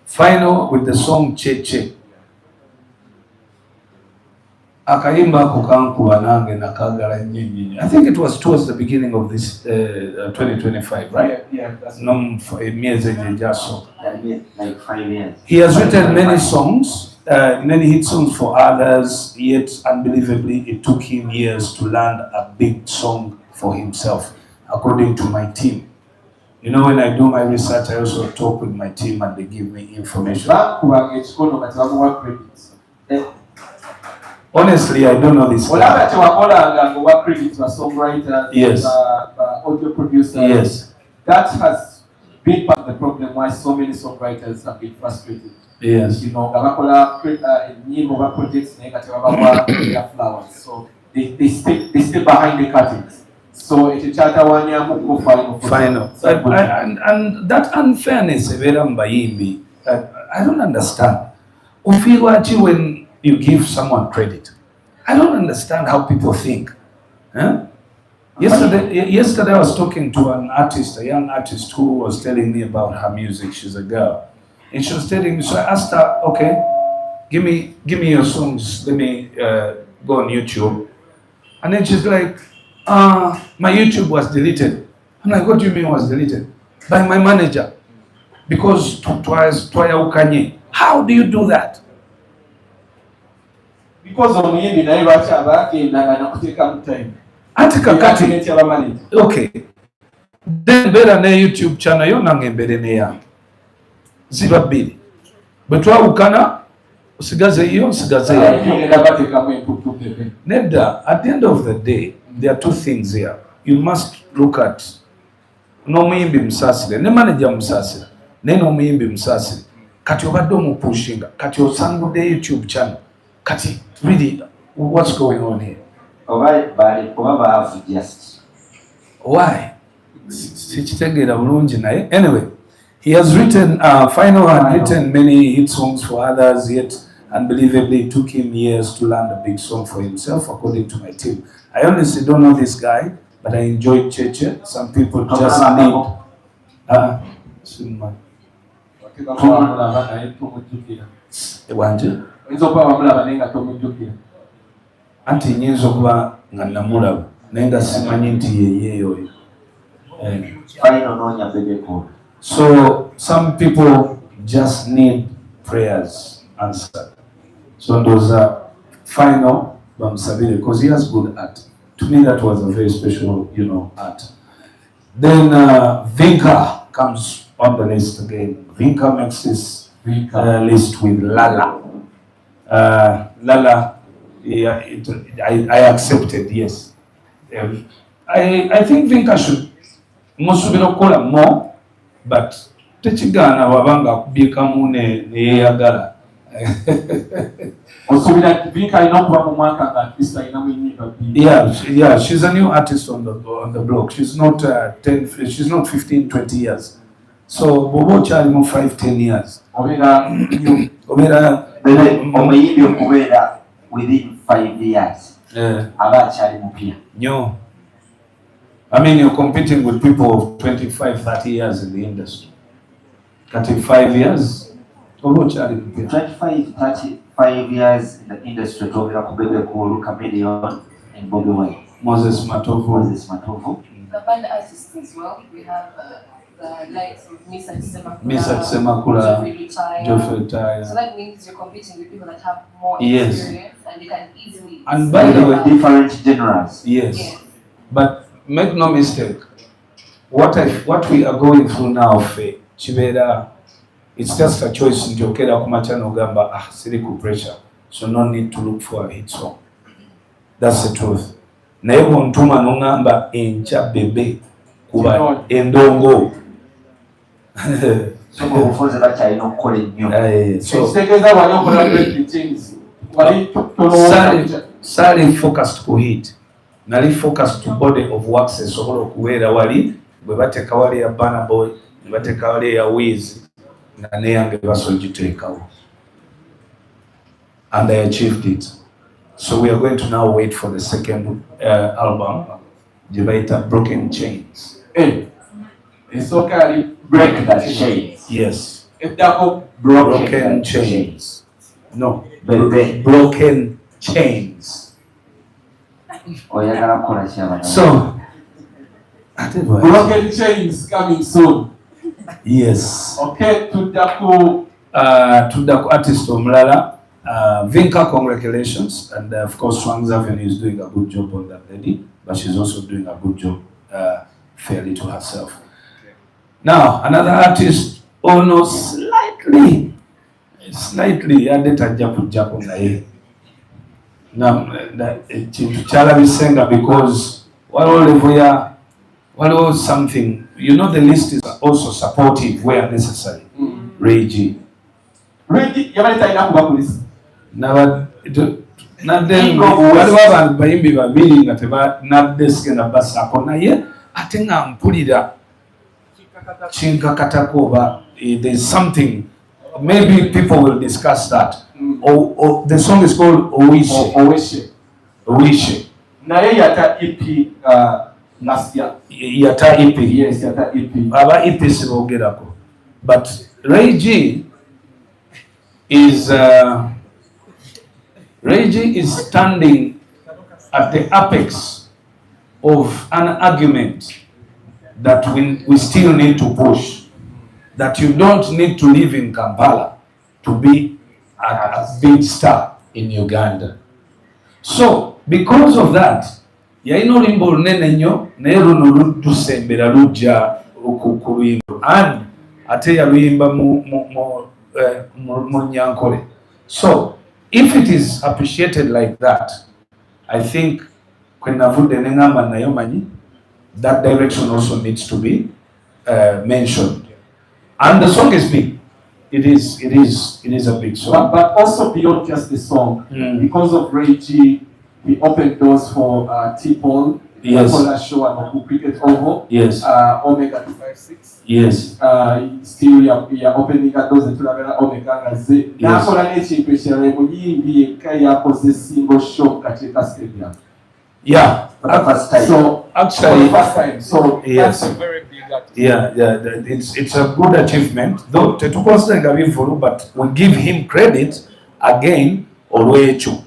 Final with the song Cheche. Akayimba ako kankuba nange nakagala nnyo. I think it was towards the beginning of this 2025, right? Yeah, that's Emyezi ejaso. like 5 years. He has written many songs, many hit songs for others, yet unbelievably it took him years to land a big song for himself, according to my team. You know, when I do my research, I also talk with my team and they give me information. Honestly, I don't know this guy. Yes. Audio producers. Yes. That has been part of the problem why so many songwriters have been frustrated. Yes. You know, projects their flowers. So they stay behind the curtains. So it's a charter one year final. And that unfairness, I don't understand. When you give someone credit, I don't understand how people think. Huh? Yesterday I was talking to an artist, a young artist who was telling me about her music. She's a girl. And she was telling me, so I asked her, okay, give me your songs, let me go on YouTube. And then she's like, my YouTube was deleted. I'm like, what do you mean was deleted? By my manager. Because twice ukanye. How do you do that? Because of me, okay. Then better na YouTube channel yo nange mbere ne ya. Ziba bili. Betwa ukana usigaze hiyo usigaze ya. Neda, at the end of the day, there are two things here. You must look at no muyimbi msasire, ne manager msasire, ne no muyimbi msasire. Kati obadde omupushinga, kati osangude YouTube channel. Kati, really, what's going on here? Why? Anyway, he has written, Final had written many hit songs for others, yet unbelievably it took him years to land a big song for himself, according to my team. I honestly don't know this guy, but I enjoyed Cheche. Some people just need... Anti nyinza okuba nga namulaba naye nga simanyi nti yeyeeyo. So some people just need prayers answered. So those are Final bamusabire because he has good art. To me that was a very special, art. Then Vinka comes on the list again. Vinka makes his list with Lala. Lala, yeah, I accepted, yes. I think Vinka should musubira kola more, but techigana wabanga kubikamu ne yeyagala. Yeah, she's a new artist on the block. She's not 15, 20 years. So Bobo Charimo 5-10 years. Within 5 years. No. I mean, you're competing with people of 25, 30 years in the industry. 35 years? 25, 35 years in the industry. Bebe Cool, Chameleon, and Bebe Moses Matovu. The band artists as well. We have the likes of Misa Tsemakula, Geoffrey Retire. So that means you're competing with people that have more Yes. experience and they can easily. And by the way, different genres. Yes. But make no mistake, what we are going through now, Chibera, it's just a choice. Njokera kumachano gamba siriku pressure, so no need to look for a hit song. That's the truth. Na ebo ntuma nungamba encha Bebe kuba endongo. So before that I don't call it new. Sali focused ku hit. Nali focused to body of works esobola okubeera wali bwe bateeka wali ya Burna Boy, ne bateeka wali ya Wiz, nga neyange basogiteekawo. and I achieved it. So we are going to now wait for the second album, Jibaita Broken Chains. It's okay, break that chains. Yes. If that Broken Chains. No, Broken Chains. So, Broken Chains coming soon. Yes. Okay, to the artist Omlala, Vinka, congratulations. And of course, Swang's Avenue is doing a good job on that lady, but she's also doing a good job fairly to herself. Now, another artist, no, slightly, added a japu na ye. Now, Chala Visenga, because what was something, you know, the list is also supportive where necessary. Reggie. Reggie, you might tie up with this. Now, then, whatever baimbi babiri nga teba nadeske na basa kona ye atenga mpulira chinkakatako oba there's something, maybe people will discuss that. Or the song is called Owishe. Na ye yata EP last year. Yata EP. Yes, yata EP. Aba EP sibogerako. But Reggie is standing at the apex of an argument that we still need to push. That you don't need to live in Kampala to be a big star in Uganda. So, because of that, yaino limbo lunene nnyo naye luno ludusembera lujja ku luyimbo and ate yaluyimba mu Nyankole. So, if it is appreciated like that, I think kwenavudde nengamba nayo manyi, that direction also needs to be mentioned. And the song is big. It is a big song. But also beyond just the song, because of Reggie, we opened doors for T-Paul, yes. Show and Oku Cricket Oval, yes. Omega 256. Yes. Still we are opening doors into Omega Z. That's what I need to appreciate. We are single show katika stadium. Yeah. For the first time. So actually, for the first time. So yes. That's a very big achievement. Yeah. It's a good achievement. Though but we give him credit again. Olwecho.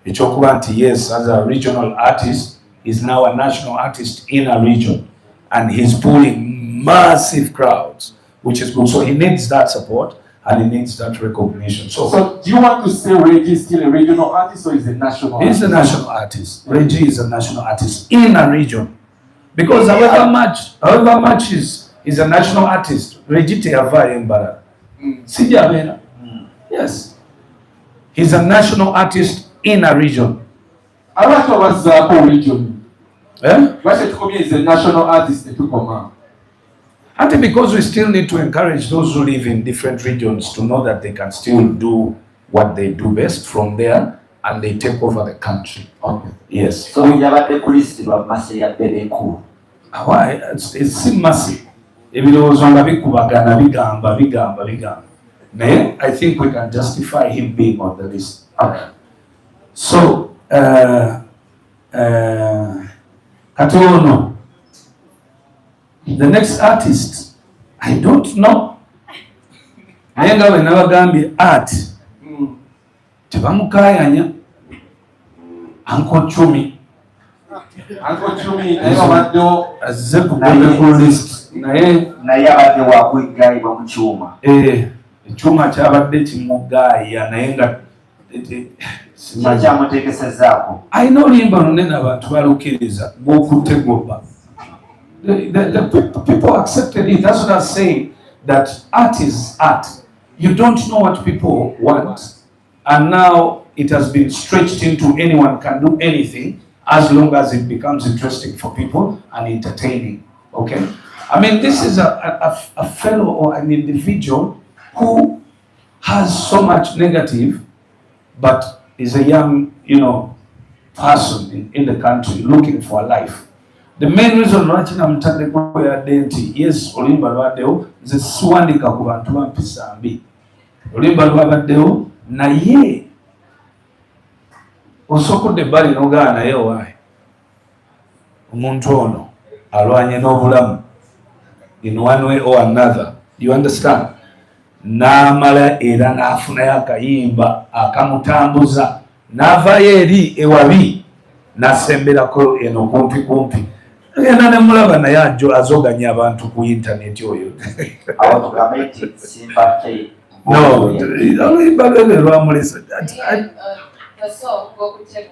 Yes, as a regional artist, he's now a national artist in a region, and he's pulling massive crowds, which is good. So he needs that support and he needs that recognition. So do you want to say Reggie is still a regional artist or is a national artist? He's a national artist. Reggie is a national artist in a region. Because however much is a national artist, Reggie Teava Embara. Sijabena. Yes. He's a national artist in a region. I like what's the region. Why should come is a national artist to come? And because we still need to encourage those who live in different regions to know that they can still do what they do best from there, and they take over the country. Okay. Yes. So we have a list of massive Bebe cool. Why? It's massive. If it was on the bigamba. I think we can justify him being on the list. Okay. So, Katono, the next artist, I don't know. Nenga we never gambi art. Tebamukayanya. Uncle Chumi. Azze ku list. Naye abadde wakuyigaayibwa mu kyuma. Ekyuma kyabadde kimugaaya naye nga kyamuteekesezaako. alina oluyimba lunene abantu balukkiriza gw'okutte gobba. The people accepted it. That's what I'm saying, that art is art. You don't know what people want, and now it has been stretched into anyone can do anything as long as it becomes interesting for people and entertaining. Okay? I mean, this is a fellow or an individual who has so much negative, but is a young, person in the country looking for a life. The main reason why I'm talking about identity, yes, Olimba Lwadeo is a swandika ku bantu bampisa mbi. Olimba Lwadeo na ye osokudde ebbali n'ogaa naye owaayi omuntu ono alwanye n'obulamu in one way or another, you understand? N'amala era n'afunayo akayimba akamutambuza n'avaayo eri ewabi n'asemberako eno kumpi agenda ne mulaba naye azoganya abantu ku intaneti oyo. No, oluyimba lwebe lwamulesa. The song Go Could Take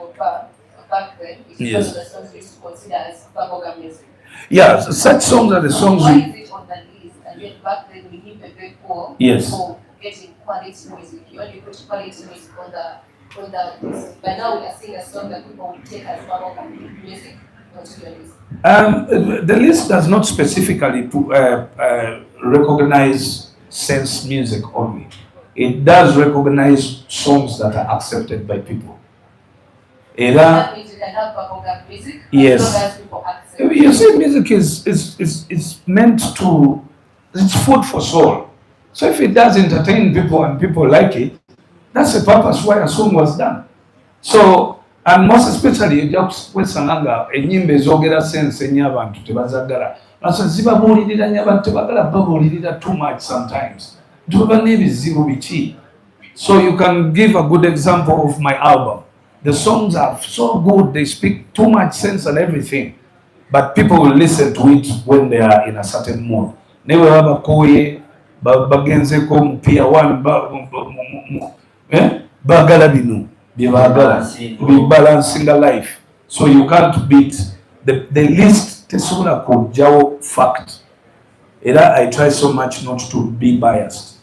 back then is one of the songs we used to consider as bubblegum music. Yeah, such songs are the songs Why is it on the list? And yet back then we need Bebe for getting quality music. You only put quality music on the list. But now we are seeing a song that people will take as bubblegum music onto your list. The list does not specifically recognize sense music only. It does recognize songs that are accepted by people. That means you can have bubblegum music. Yes. As long as people accept. You see, music is meant to, it's food for soul. So if it does entertain people and people like it, that's the purpose why a song was done. So, and most especially, just when sananga, enyimbe zogera sense enyabantu tebazagala. Naso zibabuulirira nyabantu tebagala babuulirira too much sometimes. So you can give a good example of my album. The songs are so good, they speak too much sense and everything, but people will listen to it when they are in a certain mood. Never have a koye, bagenze ko pia one bagala binu, be balancing a life. So you can't beat the list tesula ko jawo fact. I try so much not to be biased.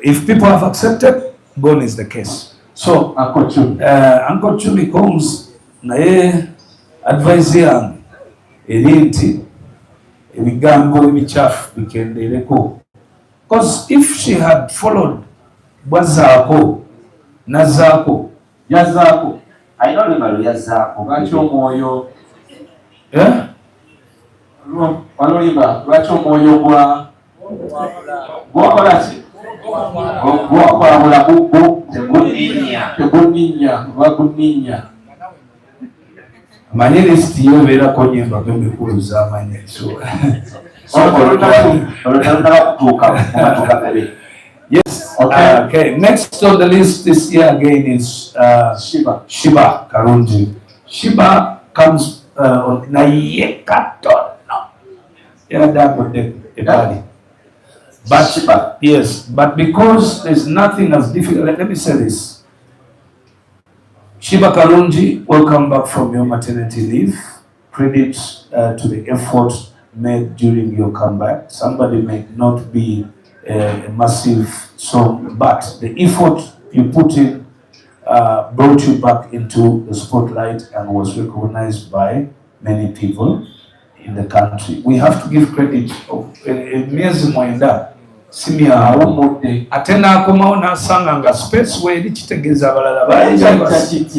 If people have accepted, gone is the case. So Uncle Chuli comes naye advise yange eri nti ebigambo ebichafu bikendereko, because if she had followed bwazaako nazaako yazaako ayina olubalo yazaako lwaki omwoyo oluyimba lwaki omwoyo gwakola ki gwakwabula teguninya baguninya amanyi lisiti yobeerako nyemba gemikulu z'amanyi yes. Okay. Next on the list this year again is Shiba Karunji. Shiba comes on naye katono but Shiba, yes, but because there's nothing as difficult, let me say this. Shiba Karunji, welcome back from your maternity leave. Credit to the effort made during your comeback. Somebody may not be a massive song, but the effort you put in brought you back into the spotlight and was recognized by many people in the country. We have to give credit of miezi mwenda simia awumude atena akomawo nasanga nga space we kitegeeza abalala bangi.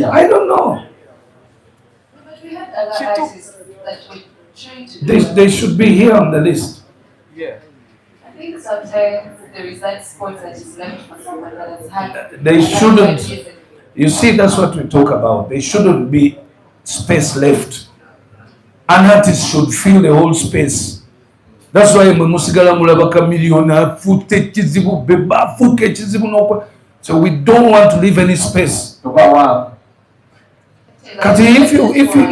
I don't know. But we had other artists that we trying to They should be here on the list. Yeah. I think sometimes there is that spot that is left for someone that has had. They shouldn't. You see, that's what we talk about. There shouldn't be space left. An artist should fill the whole space. That's why musigala mulabaka million fute kizibu beba fuke kizibu no. So we don't want to leave any space. Kati,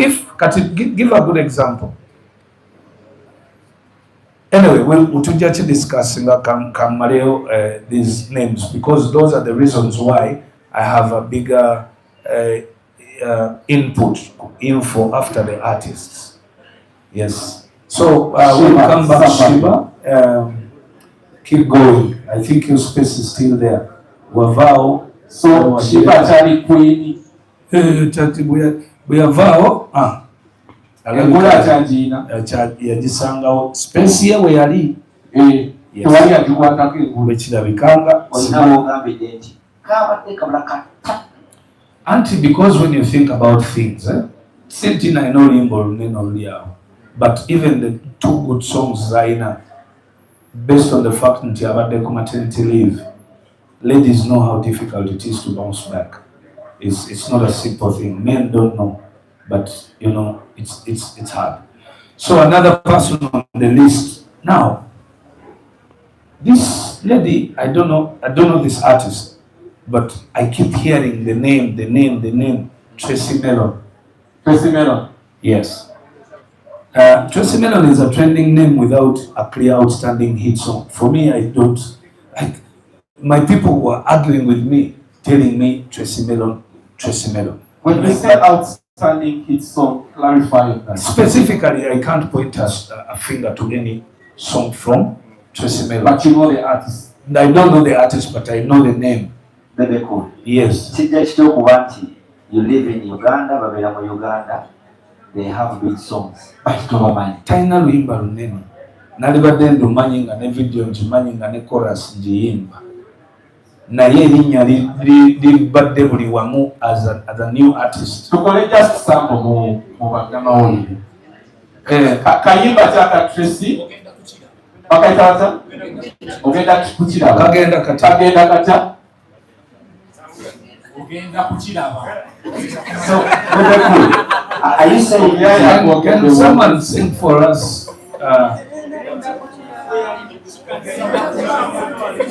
if Kati, give a good example. Anyway, we'll just discussing these names because those are the reasons why I have a bigger info after the artists. Yes. So we'll come back to Shiba. Keep going. I think your space is still there. Wavao. So Shiba tali queen. We have Vao. Agula chanjina. Yajisangawo space here we yali. Tewali atukwatako engulu ekirabikanga. Auntie, because when you think about things, Sentina I know limbo neno liao. But even the two good songs Zaina, based on the fact that you have maternity leave, ladies know how difficult it is to bounce back. It's not a simple thing. Men don't know, but you know, it's hard. So another person on the list now. This lady, I don't know this artist, but I keep hearing the name, Tracy Mellon. Tracy Mellon. Yes. Tracy Mellon is a trending name without a clear outstanding hit song. For me, my people were arguing with me, telling me Tracy Mellon. When you say outstanding hit song, clarify that. Specifically, I can't point a finger to any song from Tracy Mellon. But you know the artist. I don't know the artist, but I know the name. Bebe cool. Yes. You live in Uganda, babera mu Uganda, they have big songs. Taina luimba lunene. Nalibadde ndumanyi nga ne video nkimanyi nga ne chorus ngiyimba. Naye erinnya libadde buli wamu as a new artist. Tukole just sample mu bagama oli. Kayimba kyaka Tracy. Bakaita ogenda kukiraba. Kagenda kata. So, are you saying can someone sing for us?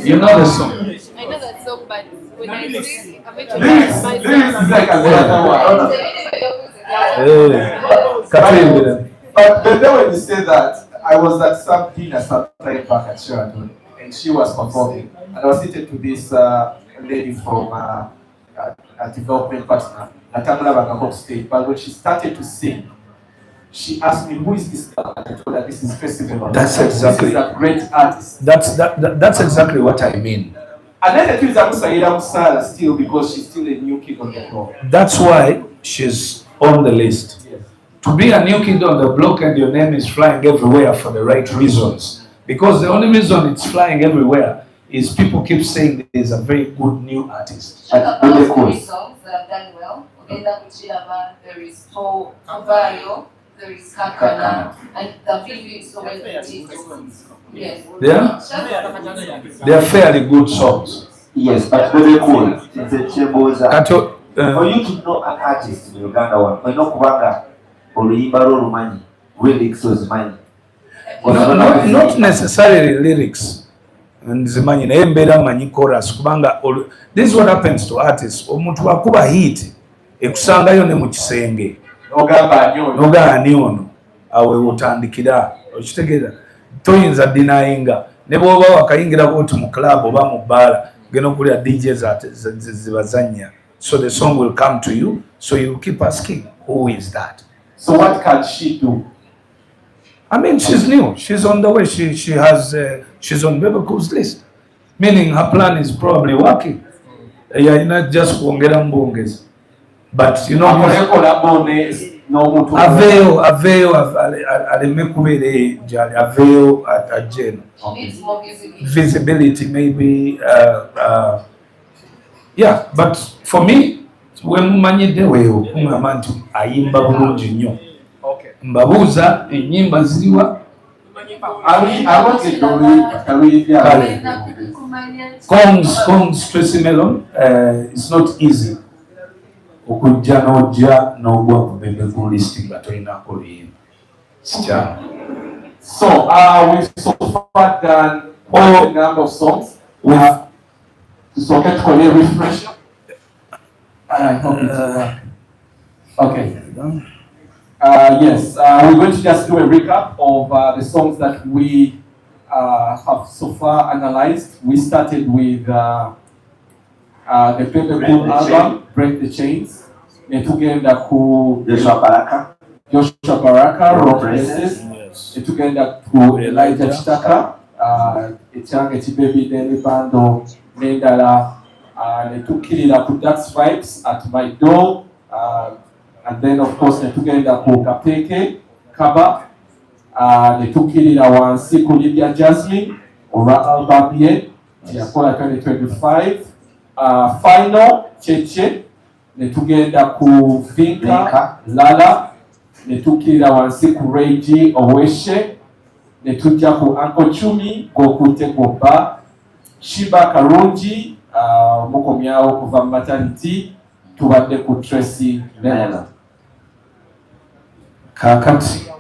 You know the song? I know that song, but when I sing, I'm This is like another one. But then when you say that, I was at some dinner sometime back at Sheraton, and she was performing, and I was sitting to this lady from a development partner, Natamla Bakakok stage. But when she started to sing, she asked me, "Who is this guy?" I told her, "This is Festival." That's exactly. This is a great artist. That's exactly what I mean. And then the twins are Musala still because she's still a new kid on the block. That's why she's on the list. Yes. To be a new kid on the block and your name is flying everywhere for the right reasons. Because the only reason it's flying everywhere is people keep saying there's a very good new artist. Those three songs that have done well. Ogenda Kuchilaba, there is Tovario, there is Kakana, and the video is so well produced. Yes. They are fairly good songs. yes, but very cool. Kato, For you to know an artist in Uganda, when no kubanga oluyimba lw'olumanyi, lyrics ozimanyi. not necessarily lyrics. Nzimanyi naye mbeera manyi chorus kubanga this is what happens to artists. Omuntu akuba hit ekusangayo ne mu kisenge. Nogamba ani ono awe otandikira. Okitegeera toyinza denyinga ne bw'oba wakayingirako oti mu club oba mu bar genda okulya DJs zibazanya. So the song will come to you, so you keep asking, who is that? So what can she do? I mean, she's new. She's on the way. She's on Bebe Cool's list, meaning her plan is probably working. Yeah, not just kuongera mbongezi, but you know, aveo alemekubere jali aveo ajeno. Visibility maybe. Yeah, but for me, when mumanyide wewe kumama nti ayimba bulungi nnyo. Mbabuuza ennyimba ziriwa? Kongs Tracy Mellon, it's not easy okujja n'ojja n'ogwa ku Bebe Cool list nga tolinako luyimba. So we've so far done a number of songs. So get to a refresh. I hope it's okay. Yes, we're going to just do a recap of the songs that we have so far analyzed. We started with the Bebe Cool album, Break the Chains. Netugenda ku Joshua Baraka, Rock Races. Netugenda ku Elijah Chitaka, Echange Chibebi Deli Bando, Nendala, netukirira ku Dax Vibes at my door. And then of course netugenda ku Kapeke Kaba, netukirira wansi ku Lydia Jasmine oba album ye yakola 2025. Final Cheche netugenda ku Vinka Lala, netukirira wansi ku Reiji Oweshe, netujja ku Uncle Chumi Gokute Goba, Shiba Karungi mukomyawo kuva maternity, tubadde ku Tracy Nella. Kakati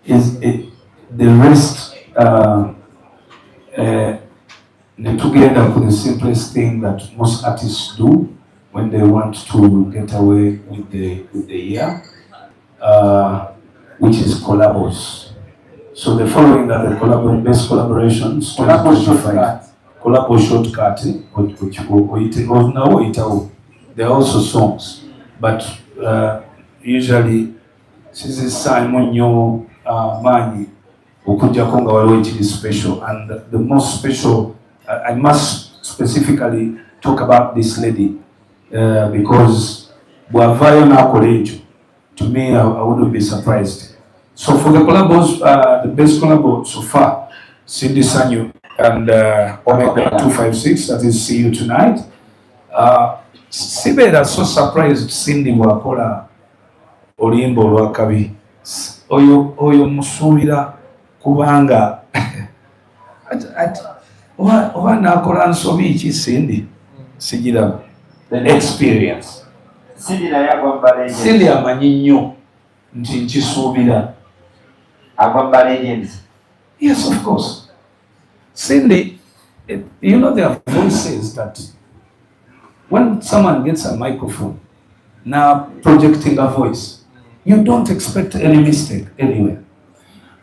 is it, the rest netugenda for the simplest thing that most artists do when they want to get away with the year, which is collabos. So the following are the best collaborations. Collabo shortcut, there are also songs, but usually sisi Simon nyo manyi okujjako nga waliwo ekiri special, and the most special I must specifically talk about this lady because bw'avaayo n'akola ekyo, to me I wouldn't be surprised. So for the collabos, the best collabo so far, Cindy Sanyu and Omega 256, that is See You Tonight. Sibeera so surprised Cindy bw'akola oluyimba olwakabi. Oyo musuubira kubanga oba n'akola nsobi ki Cindy? Sigiraba. Experience. Cindy amanyi nnyo nti nkisuubira. Yes, of course. Cindy, you know there are voices that when someone gets a microphone, now projecting a voice, you don't expect any mistake anywhere.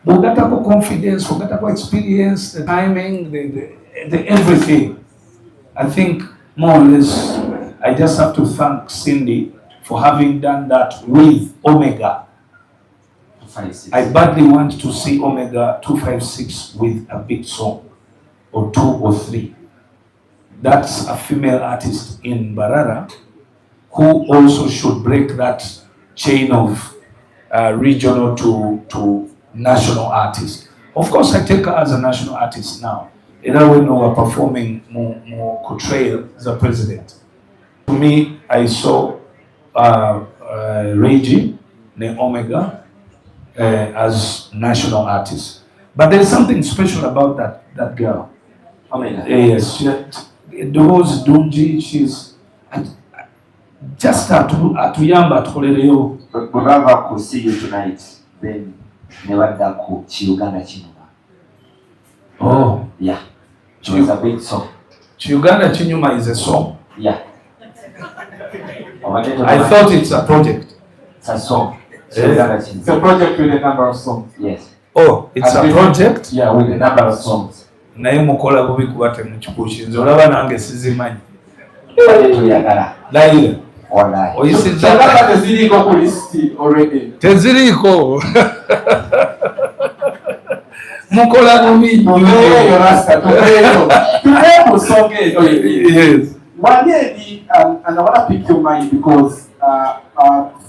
Forget confidence, forget experience, the timing, the everything. I think more or less, I just have to thank Cindy for having done that with Omega. I badly want to see Omega 256 with a big song, or 2 or 3. That's a female artist in Barara who also should break that chain of regional to national artist. Of course, I take her as a national artist now. And I will know we're performing more portrayal as a president. To me, I saw Reggie, named Omega, as national artist. But there's something special about that girl. Omega. Yes, those Dunji, she's just atuyamba atukolereyo. Bwebava ku See You Tonight, then nebadda ku Kiuganda Kinyuma. Oh. Yeah. It was a big song. Kiuganda Kinyuma is a song? Yeah. I thought it's a project. It's a song. It's a project with a number of songs. Yes. Oh, it's a project? Yeah, with a number of songs. Naye mukola bubi kuba temukikushinze olaba nange sizimanyi. Laila. Teziriko ku list already. Teziriko. Mukola bubi. Yes. One day, and I want to pick your mind because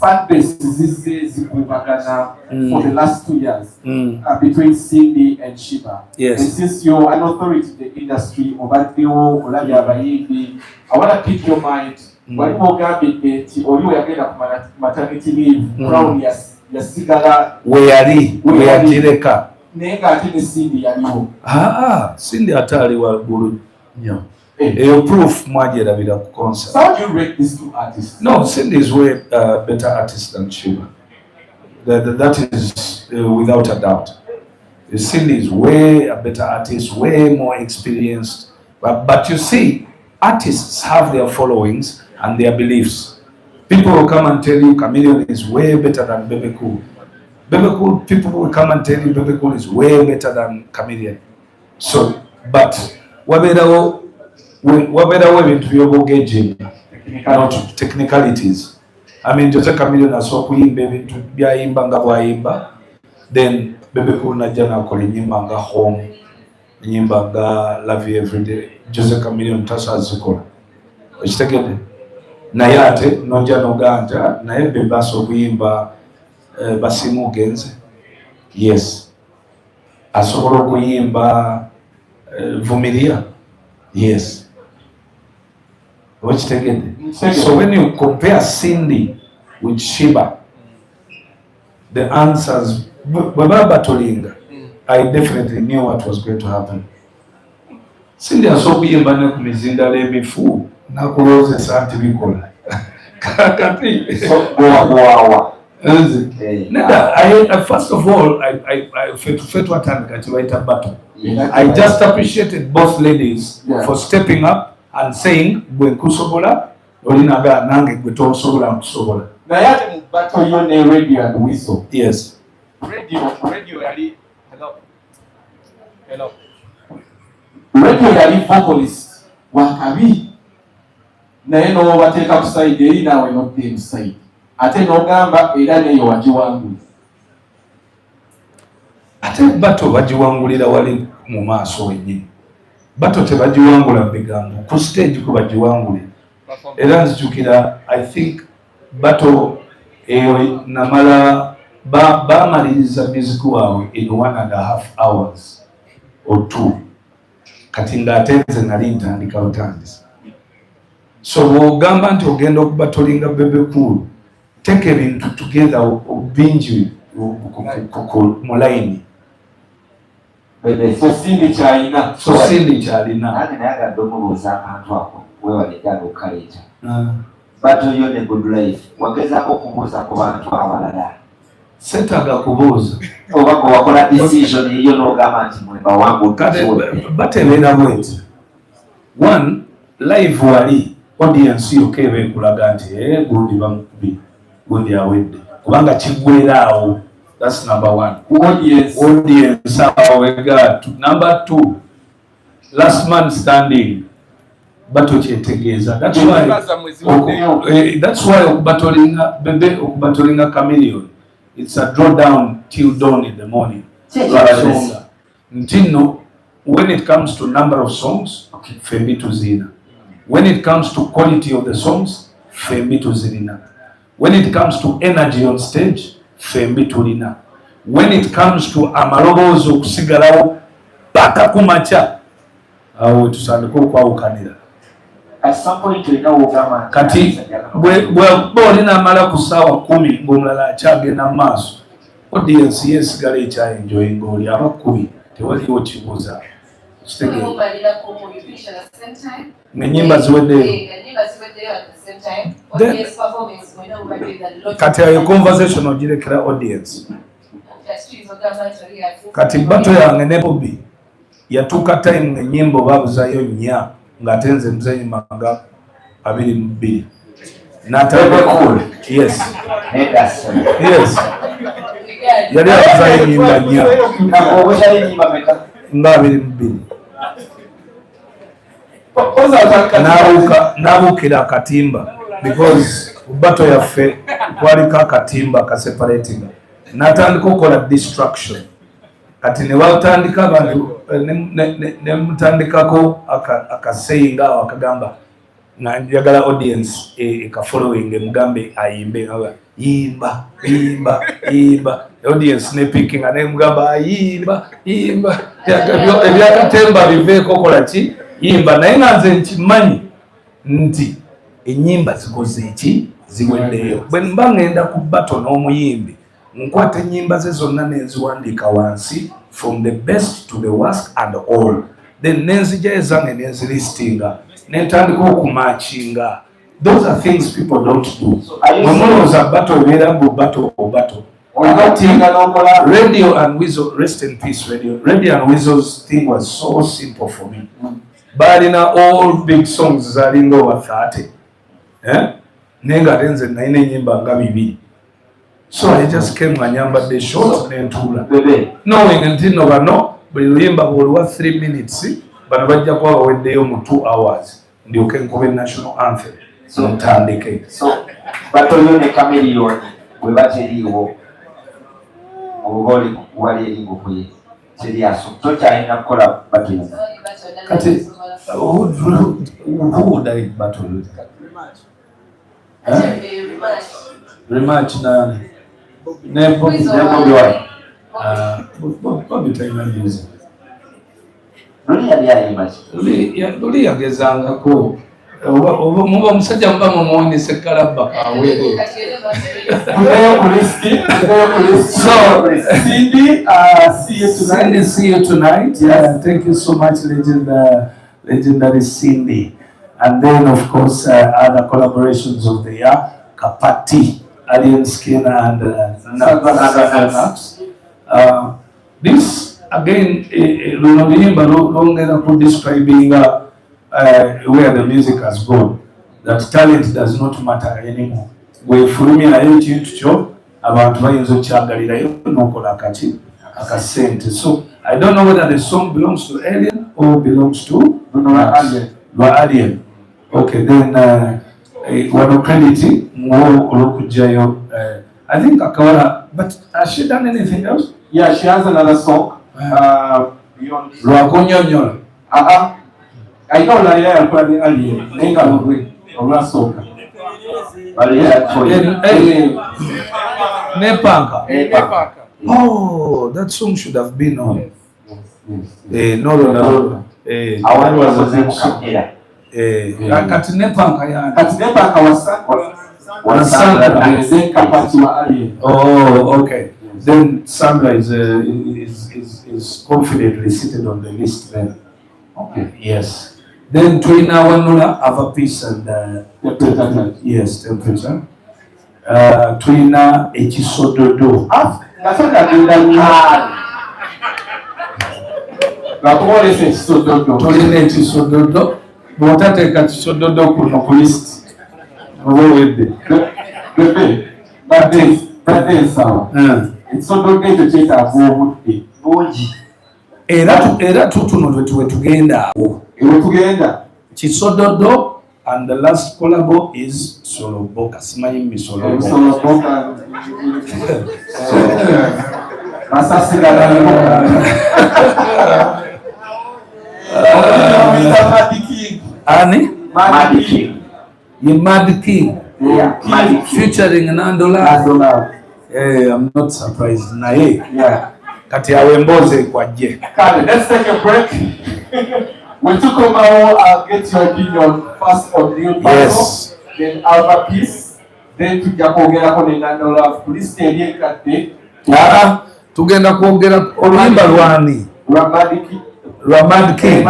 fan base is for the last 2 years between Cindy and Shiba. Yes. And since you're an authority in the industry, I want to pick your mind. When you get or you are getting maternity leave, brown yasigala where direka. Nega atini Cindy yaliwo. Cindy atali wa gulu nyo. A proof mwajirabira ku concert. So how do you rate these two artists? No, Cindy is way better artist than Shiba. That is without a doubt. Cindy is way a better artist, way more experienced. But you see, artists have their followings and their beliefs. People will come and tell you Chameleon is way better than Bebe Cool. Bebe Cool, people will come and tell you Bebe Cool is way better than Chameleon. So, but waberawo ebintu by'obugejje, not technicalities. I mean, Jose Chameleon asooka kuyimba ebintu byayimba nga bwayimba, then Bebe Cool najja n'akola ennyimba nga Home, ennyimba nga Love You Everyday. Jose Chameleon tasazikola. Okitegedde? Naye ate nojja n'oganja naye Bebe asooka okuyimba Basimu Genze. Yes. Asobola okuyimba Vumilia. Yes. So when you compare Cindy with Shiba, the answers, I definitely knew what was going to happen. Cindy asobuyemba ne ku mizindalo emifu nakulozesa nti bikola kakati first of all ffe twatandika kibayita battle. I just appreciated both ladies for stepping up and saying gwe nkusobola olinaga nange gwe tosobola nkusobola. Naye ate mu battle yo ne Radio and Whistle. Yes. Radio yali hello. Radio yali vocalist wakabi naye n'obateeka ku side eri naawe nodde mu side ate n'ogamba era neyo wagiwangula. Ate bato bagiwangulira wali mu maaso wennyini. Bato tebagiwangula bigambo ku stage ku bagiwangulira. Era nzijukira I think bato eyo namala bamaliriza music waabwe in 1.5 hours or 2. Kati ng'atenze nali ntandika butandisi. So bw'ogamba nti ogenda okubatolinga Bebe Cool, take ebintu together obingi mu line. So Cindy kyalina. Nange nayagadde omubuuza akantu ako weewalejjanga okukaleeta. Battle yo ne Good Life wagezaako okubuuza ku bantu abalala. Setaga kubuuza. Oba gwe wakola decision eyo n'ogamba nti mwe bawangudde. Batebeera bweti. One, live wali audience yokka eba ekulaga nti gundi bamukubi gundi awedde kubanga kiggwera awo. That's number one. Audience awo wega. Number two, last man standing. Bato kyetegeeza. That's why okubatolinga Bebe okubatolinga Chameleon. It's a draw down till dawn in the morning. Ntino, when it comes to number of songs, fembi tuzina. When it comes to quality of the songs, fembi tuzina. When it comes to energy on stage, fembi tulina. When it comes to amaloboozi okusigalawo paka kumacha, awo tusandika okwawukanira. Kati bw'olina amala ku ssaawa 10 ng'omulala akyagenda mu maaso, audience yeesigala ekyayenjoyinga oli aba 10 tewaliwo kibuuza. Ng'ennyimba ziweddeyo. Kati ayo conversation ogirekera audience. Kati bato yange ne Bobby yatuuka time ng'ennyimba babuzayo nnya ng'atenze muzenyi manga 22. Nataka yes. Yes. Yali abuzayo ennyimba nnya. Nga 22. N'abuukira akatimba because bato yaffe kwaliko akatimba kaseparatinga. N'atandika okukola distraction. Kati ne batandika abantu ne mutandikako akaseyinga awo akagamba nga njagala audience following mugambe ayimbe yimba audience ne picking ne mugamba yimba ebyakatemba biveeko kola ki yimba naye nga nze nkimanyi nti ennyimba zikoze eki ziweddeyo bwe mba ngenda ku bato n'omuyimbi nkwata ennyimba ze zonna nenziwandiika wansi from the best to the worst and all, then nenzija ezange nenzilistinga nentandika okumakinga. Those are things people don't do. Mwemulooza bato ebeera mbu bato o bato. Radio and Whistle, rest in peace Radio and Whistle's thing was so simple for me. Balina all big songs zalinga over 30. Nenga tenze naine ennyimba nga 2. So I just came nganyambadde short n'entuula. Knowing nti no bano buli luyimba bw'oluwa 3 minutes bano bajja kuba baweddeyo mu 2 hours ndyoke nkube national anthem ntandike. So bato yo ne Chameleon bwe bateriiwo obuli wali eringo kuye seriaso tokyalina kukola bato yo. Kati who would I battle with? Rematch nani? Bobby Taylor music. Luli yagezangako. Muba omusajja muba mumuwondese kalabba kaweere. So, Cindy, see you tonight. Yeah, thank you so much, legend. legendary Cindy. And then, of course, other collaborations of the year, Kapati, Alien Skinner, and Nuts. This, again, Longera put describing where the music has gone, that talent does not matter anymore. Weefulumya ekintu kyo abantu bayinza okyagalirayo n'okola akasente. So I don't know whether the song belongs to Alien or belongs to Alien. Okay, then wano credit more olw'okugyayo. I think Akawala, but has she done anything else? Yeah, she has another song. Beyond. Lwakunyonyola. I know Laia yakola ne Alien naye nga lugwe olwasooka. Nepanka. Oh, that song should have been on. No. Kati Nepanka yani. Kati Nepanka wasanga then Kapati wa Alien. Oh, okay. Then Sandra is confidently seated on the list then. Okay. Yes. Then Twina Wanula have a piece and temperature. Yes, temperature. Twina Echisododo. Nataka kwenda Bakumolese Echisododo. Twina Echisododo. Bwotateeka Echisododo kuno ku list. Obwedde. Bebe. Birthday sawa. Echisododo ekyo kyetaaga obudde bungi. Era tutuno lwe tugenda awo. Chisododo, and the last collabo is Soloboka. Simanyi mi Soloboka. Ani? Mad King. You Mad King. Yeah, Mad King. Featuring Nandola. Hey, I'm not surprised. Nae. Yeah. Kati awemboze kwa je. Let's take a break. When you come out, I'll get your opinion first on the new Yes. then Alpha Peace, then to Japogera on the Nandola. Please stay here, Kate. Tugenda kwogera oluyimba lwani? Mad King.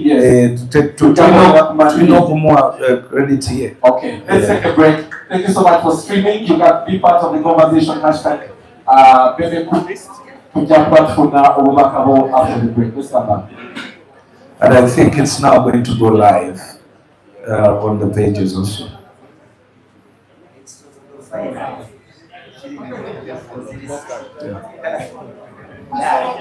Yes. Tulina okumuwa credit here. Okay, let's take a break. Thank you so much for streaming. You can be part of the conversation. Bebe Kudist. After the break. Let's come back. And I think it's now going to go live on the pages also. Yeah.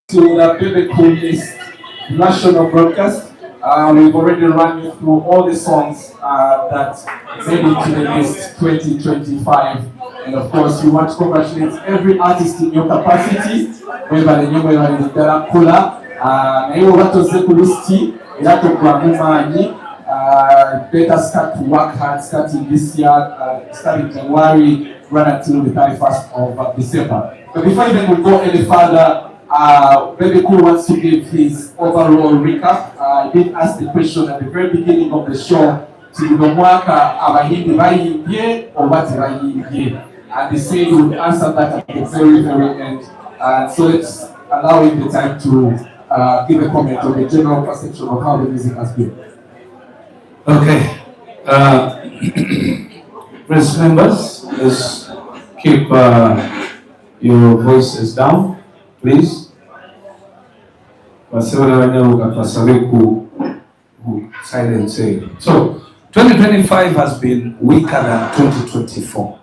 to the Bebe Coolest national broadcast. We've already run you through all the songs that made it to the list 2025. And of course, we want to congratulate every artist in your capacity. Whether the new one is Kula, Nayo Watoze Kulusti, Ilato Kwamumanyi, better start to work hard starting this year, starting January, run until the 31st of December. But before even we go any further, Bebe Cool wants to give his overall recap. I did ask the question at the very beginning of the show to the mwaka abahindi bayimbye or bati bayimbye, and they say he would answer that at the very end. So let's allow him the time to give a comment on the general perception of how the music has been. Okay. Press members, let's keep your voices down, please. Silent say. So 2025 has been weaker than 2024.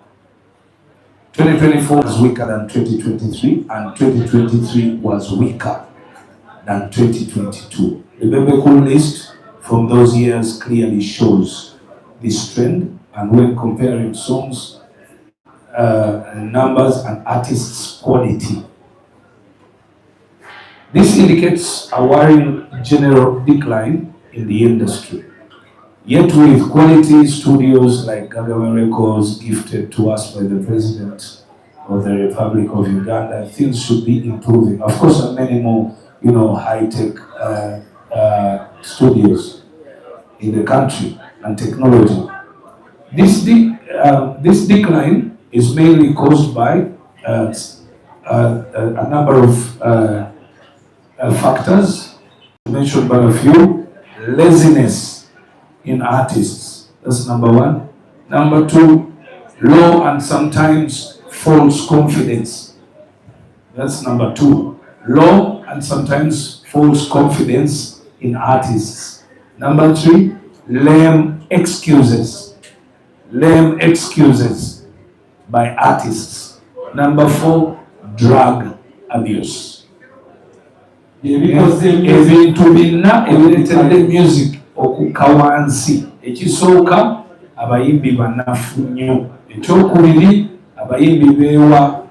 2024 was weaker than 2023, and 2023 was weaker than 2022. The Bebe Cool list from those years clearly shows this trend, and when comparing songs, numbers and artists' quality, this indicates a worrying general decline in the industry. Yet with quality studios like Government Records gifted to us by the President of the Republic of Uganda, things should be improving. Of course, there are many more, high-tech studios in the country and technology. This decline is mainly caused by a number of factors. To mention but a few: laziness in artists. That's number one. Number two, low and sometimes false confidence. That's number two. Low and sometimes false confidence in artists. Number three, lame excuses. Lame excuses by artists. Number four, drug abuse. Ebintu bina ebireetedde music okukka wansi. Ekisooka, abayimbi banafu nnyo. Ekyokubiri, abayimbi beewa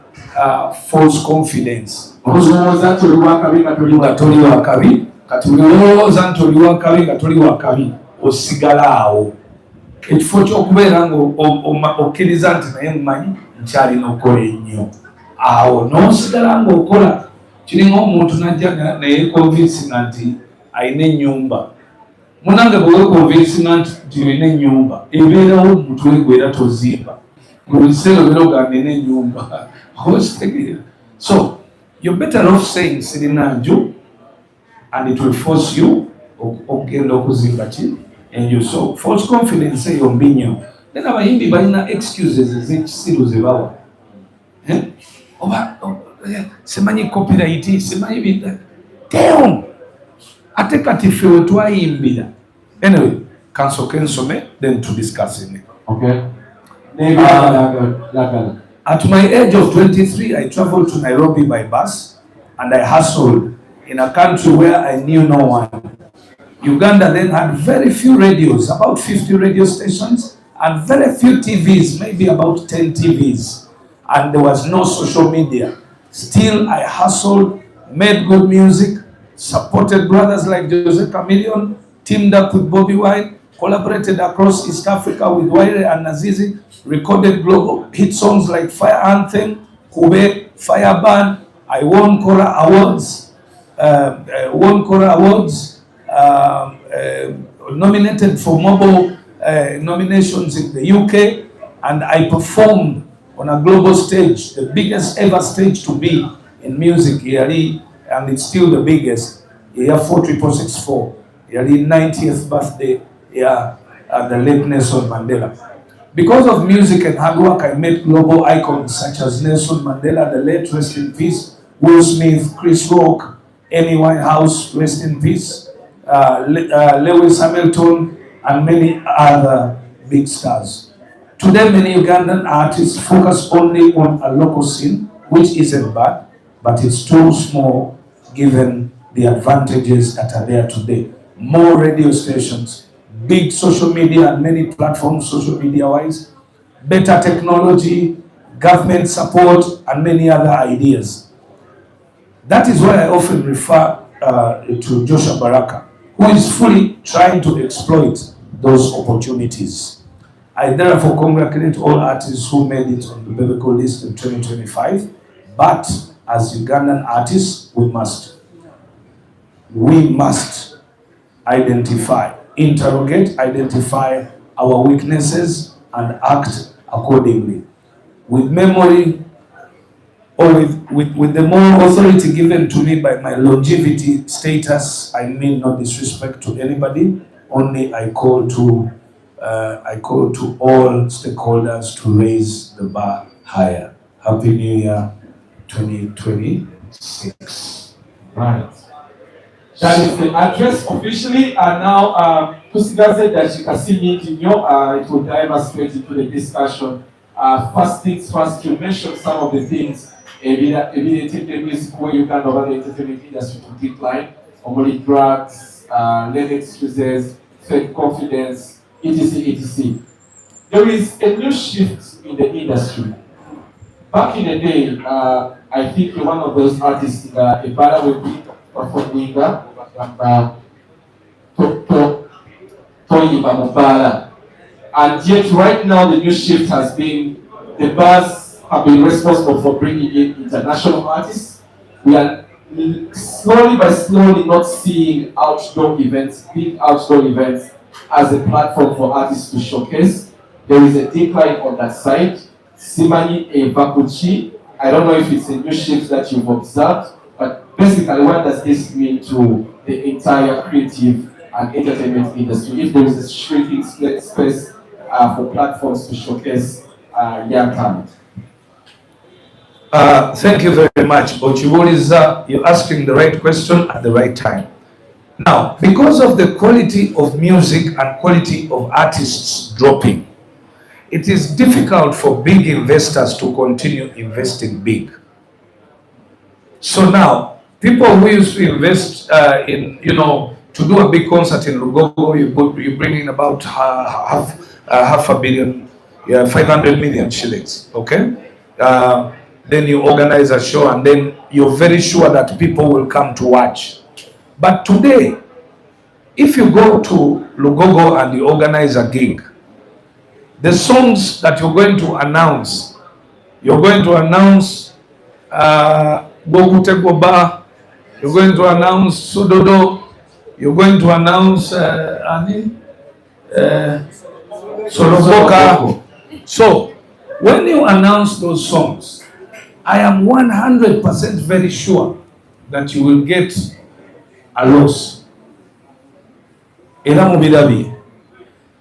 false confidence. Olowooza nti oli wakabi nga toli wakabi, kati olowooza nti oli wakabi nga toli wakabi, osigala awo. Ekifo ky'okubeera ng'okkiriza nti naye mmanyi nkyalina okukola ennyo, awo n'osigala ng'okola. Kiringa omuntu najja neyekonvinsinga nti alina ennyumba. Munange bwewekonvinsinga nti olina ennyumba, ebeerawo omutwe gwe era tozimba. Buli kiseera obeera ogamba nina ennyumba. Okitegeera. So you're better off saying sirina nju, and it will force you okugenda okuzimba ki enju. So false confidence eyo mbi nnyo. Then abayimbi balina excuses ez'ekisiru ze bawa. Oba semanyi copyright, semanyi bita. Damn! Ate kati ffe we twayimbira. Anyway, kansooke nsome then to discuss it. Okay. At my age of 23, I traveled to Nairobi by bus, and I hustled in a country where I knew no one. Uganda then had very few radios, about 50 radio stations, and very few TVs, maybe about 10 TVs. And there was no social media. Still, I hustled, made good music, supported brothers like Jose Chameleon, teamed up with Bobby Wine, collaborated across East Africa with Waire and Nazizi, recorded global hit songs like Fire Anthem, Kube, Fireburn. I won Kora Awards, nominated for mobile nominations in the UK, and I performed on a global stage, the biggest ever stage to be in music, and it's still the biggest. 4664, 90th birthday, at the late Nelson Mandela. Because of music and hard work, I met global icons such as Nelson Mandela, the late, rest in peace, Will Smith, Chris Rock, Amy Winehouse, rest in peace, Lewis Hamilton, and many other big stars. Today, many Ugandan artists focus only on a local scene, which isn't bad, but it's too small given the advantages that are there today. More radio stations, big social media and many platforms, social media wise, better technology, government support, and many other ideas. That is why I often refer to Joshua Baraka, who is fully trying to exploit those opportunities. I therefore congratulate all artists who made it on the Bebe list in 2025. But as Ugandan artists, we must identify, interrogate, identify our weaknesses and act accordingly. With memory, or with the more authority given to me by my longevity status, I mean no disrespect to anybody, only I call to all stakeholders to raise the bar higher. Happy New Year 2026. Right. That is the address officially, and now tusigaze dakika si nyingi nnyo, it will dive us straight into the discussion. First things first, you mentioned some of the things evidentemente music where Uganda over the entertainment industry to decline, only drugs, lame excuses, fake confidence, etc. etc. There is a new shift in the industry. Back in the day, I think one of those artists, Ebara will be performing Toyiba Mubala. And yet right now the new shift has been, the bars have been responsible for bringing in international artists. We are slowly not seeing outdoor events, big outdoor events, as a platform for artists to showcase. There is a decline on that side. Simani Evakuchi, I don't know if it's a new shift that you've observed, but basically what does this mean to the entire creative and entertainment industry if there is a shrinking space for platforms to showcase young talent? Thank you very much, Ochibuliza. You're asking the right question at the right time. Now, because of the quality of music and quality of artists dropping, it is difficult for big investors to continue investing big. So now, people who used to invest to do a big concert in Lugogo, you bring in about half a billion, 500 million shillings, okay? Then you organize a show and then you're very sure that people will come to watch. But today, if you go to Lugogo and you organize a gig, the songs that you're going to announce Gokute Goba, you're going to announce Sododo, you're going to announce Soloboka. So, when you announce those songs, I am 100% very sure that you will get a loss.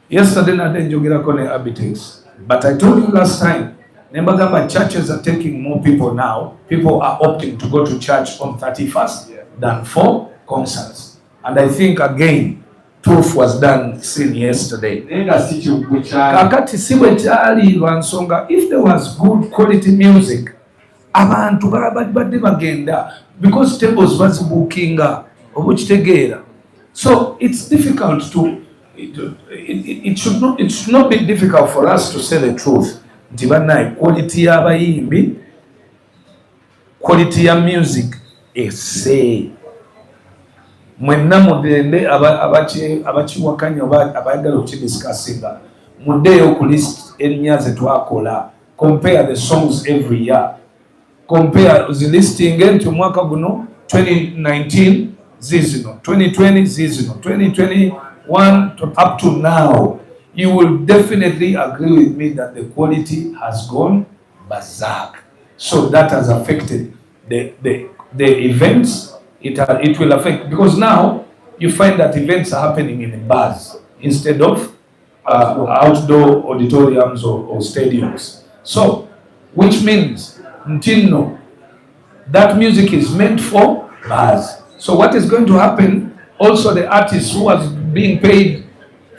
Yesterday I didn't Abitex, but I told you last time, Nembagamba churches are taking more people now. People are opting to go to church on 31st than for concerts. And I think again, proof was done seen yesterday. Kakati siwe chali wansonga, if there was good quality music, abantu badde bagenda because tables was bookinga obukitegera. So it's difficult to it should not be difficult for us to say the truth. Nti banayi quality y'abayimbi, quality ya music ese mwenna mudende abakiwakanya abayagala okukidiscussinga muddeeyo ku list ennya ze twakola, compare the songs every year, compare the listing nti omwaka guno 2019 zizino, 2020 zizino, 2021 up to now, you will definitely agree with me that the quality has gone berserk. So that has affected the events. It will affect, because now you find that events are happening in bars instead of outdoor auditoriums or stadiums. So, which means Ntino, that music is meant for bars. So what is going to happen? Also, the artist who was being paid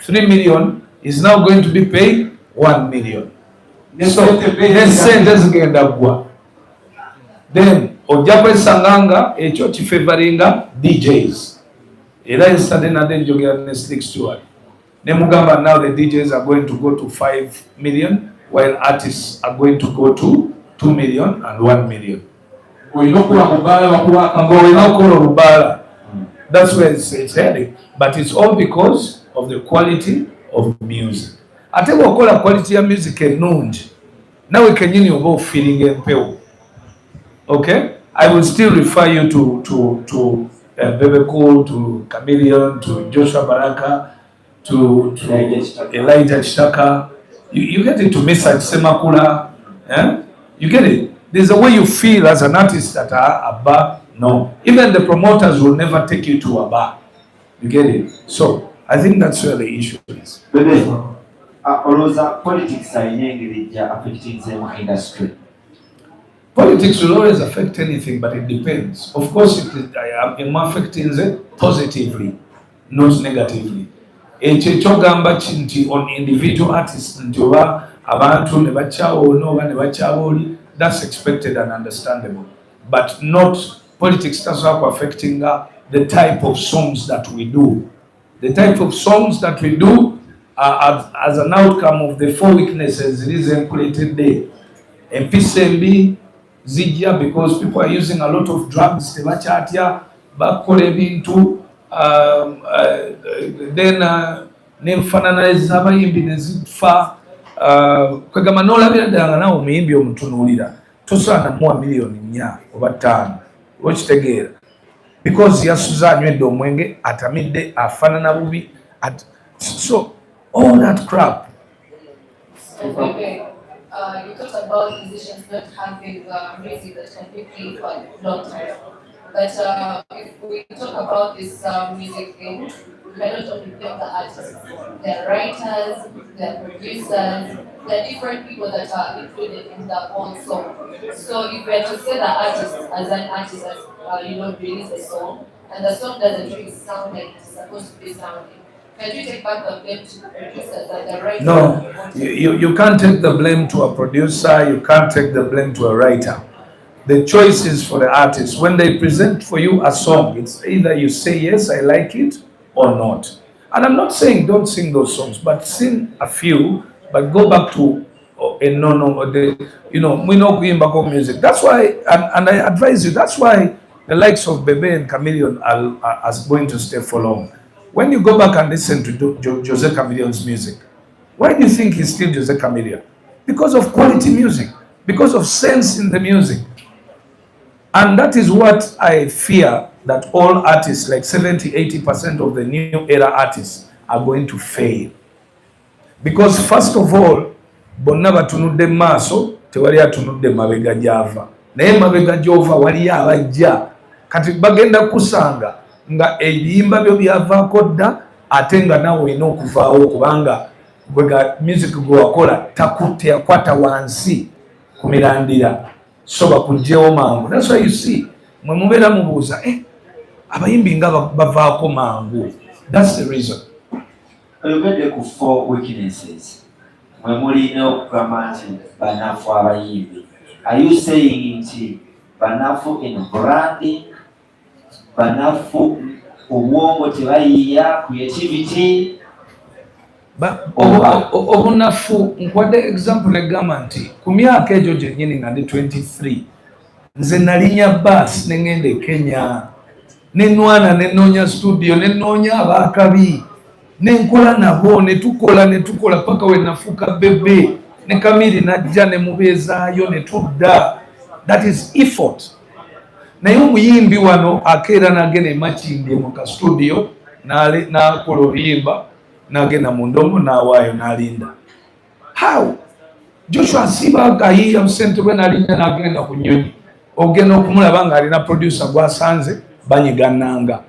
3 million is now going to be paid 1 million. So then ojja kwesanganga ekyo kifavoringa DJs. Era yesterday nadde njogera ne Slick Stewart ne mugamba now the DJs are going to go to 5 million while artists are going to go to 2 million and 1 million. That's where it's heading, but it's all because of the quality of music. Ate bw'okola quality ya music ennungi nawe kennyini oba ofiiringa empewo. Okay, I will still refer you to Bebe Cool, to Chameleon, to Joshua Baraka, to Elijah Chitaka. You get it, to Mesa Semakula. Eh? You get it. There's a way you feel as an artist that a bar. No, even the promoters will never take you to a bar. You get it. So I think that's where the issue is. Bebe, politics are affecting the industry. Politics will always affect anything, but it depends. Of course, I am affecting it positively, not negatively. Ekyogamba kinti on individual artists njoba abantu ne bachawo no ne bachawoli, that's expected and understandable, but not politics does not affecting the type of songs that we do. The type of songs that we do are as an outcome of the 4 weaknesses it is included there. MPCMB Zijja, because people are using a lot of drugs, tebachatya bakole bintu then nemfananiriza abayimbi nezifa kwegamba n'olabira ddala nga nawe omuyimbi omutunuulira tosaana muwa miliyoni 4 oba 5 okitegeera, because yasuza anywedde omwenge, atamidde, afaanana bubi, so all that crap. You talked about musicians not having music that can be played for a long time. But if we talk about this music thing, we cannot only blame the artists. There are writers, there are producers, there are different people that are included in the whole song. So if we are to say the artist as an artist has release a song, and the song doesn't really sound like it's supposed to be sounding, can you take back the blame to the producers and the writers? No, you can't take the blame to a producer, you can't take the blame to a writer. The choice is for the artist. When they present for you a song, it's either you say yes, I like it, or not. And I'm not saying don't sing those songs, but sing a few, but go back to we know going music. That's why, and I advise you, that's why the likes of Bebe and Chameleon are going to stay for long. When you go back and listen to Jose Chameleon's music, why do you think he's still Jose Chameleon? Because of quality music, because of sense in the music. And that is what I fear, that all artists, like 70-80% of the new era artists, are going to fail. Because first of all, bonna batunudde maaso tewali atunudde mabega gyava. Naye mabega gyova wali abajja. Kati bagenda kusanga nga ebiyimba byo byavaako dda ate nga nawe olina okuvaawo kubanga bwega music gwe wakola teyakwata wansi ku mirandira. So bakugyewo mangu. That's why you see, mwe mubeera mubuuza abayimbi nga bavaako mangu. That's the reason. Oyogedde ku 4 weaknesses. Mwe mulina okugamba nti banafu abayimbi. Are you saying nti banafu in branding, banafu obwongo tebayiiya, creativity? Obunafu nkwadde example egamba nti ku myaka egyo gyennyini nga ndi 23 nze nalinya baasi ne ngenda e Kenya nenwana nenoonya studio nenoonya abaakabi nenkola nabo netukola paka we nafuuka Bebe ne Kamiri najja ne mubeezaayo ne tudda. That is effort. Naye omuyimbi wano akeera nagenda emakindi mu ka studio n'akola oluyimba n'agenda mu ndongo n'awaayo n'alinda. How? Joshua Siba ayiiya ssentebwe n'alinnya n'agenda ku nnyonyi. Ogenda okumulaba ng'alina producer gw'asanze banyiga nnanga.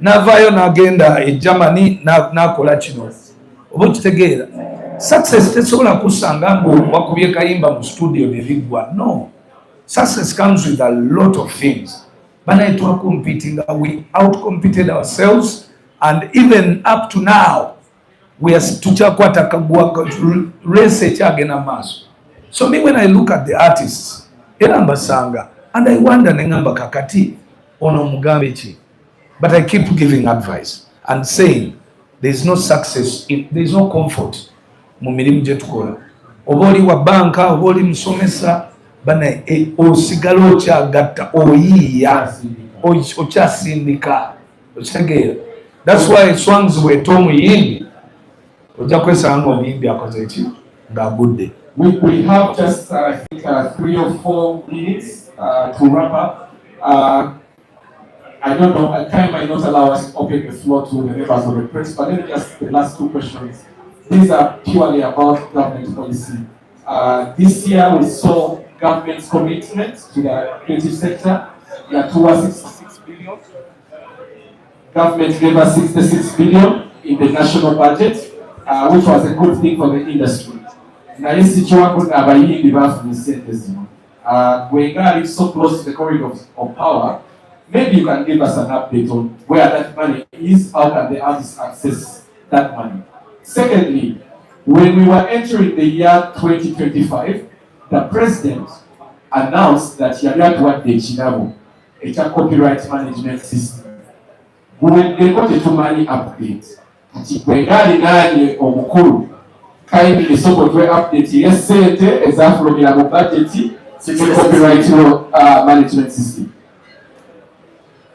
N'avaayo n'agenda e Germany n'akola kino. Oba okitegeera? Success tesobola kusanga ng'owakubye kayimba mu studio ne biggwa. No. Success comes with a lot of things. Banaye competing, we outcompeted ourselves, and even up to now, we are tuchakwata kagwa race echagena maso. So me when I look at the artists, era mbasanga And I wonder nengamba kakati ono mugambe chi. But I keep giving advice and saying there is no success, there is no comfort mu mirimu gye tukola. Oba oli wa banka, oba oli musomesa, bana osigala okyagatta, oyiiya, okyasindika, okitegeera. That's why songs bw'eta omuyimbi ojja kwesanga omuyimbi akoze ki ng'agudde. We have just I think 3 or 4 minutes to wrap up. I don't know, time might not allow us to open the floor to the members of the press, but let me just the last 2 questions. These are purely about government policy. This year we saw government's commitment to the creative sector. We are towards 66 billion. Government gave us 66 billion in the national budget, which was a good thing for the industry. Now, this situation we so close to the corridor of power. Maybe you can give us an update on where that money is, how can the artists access that money. Secondly, when we were entering the year 2025, the president announced that he had to the Chinabo, a copyright management system. When they got a money update, when Gadi or Mukuru, kindly the so-called update, yes, say as after the budget, copyright management system.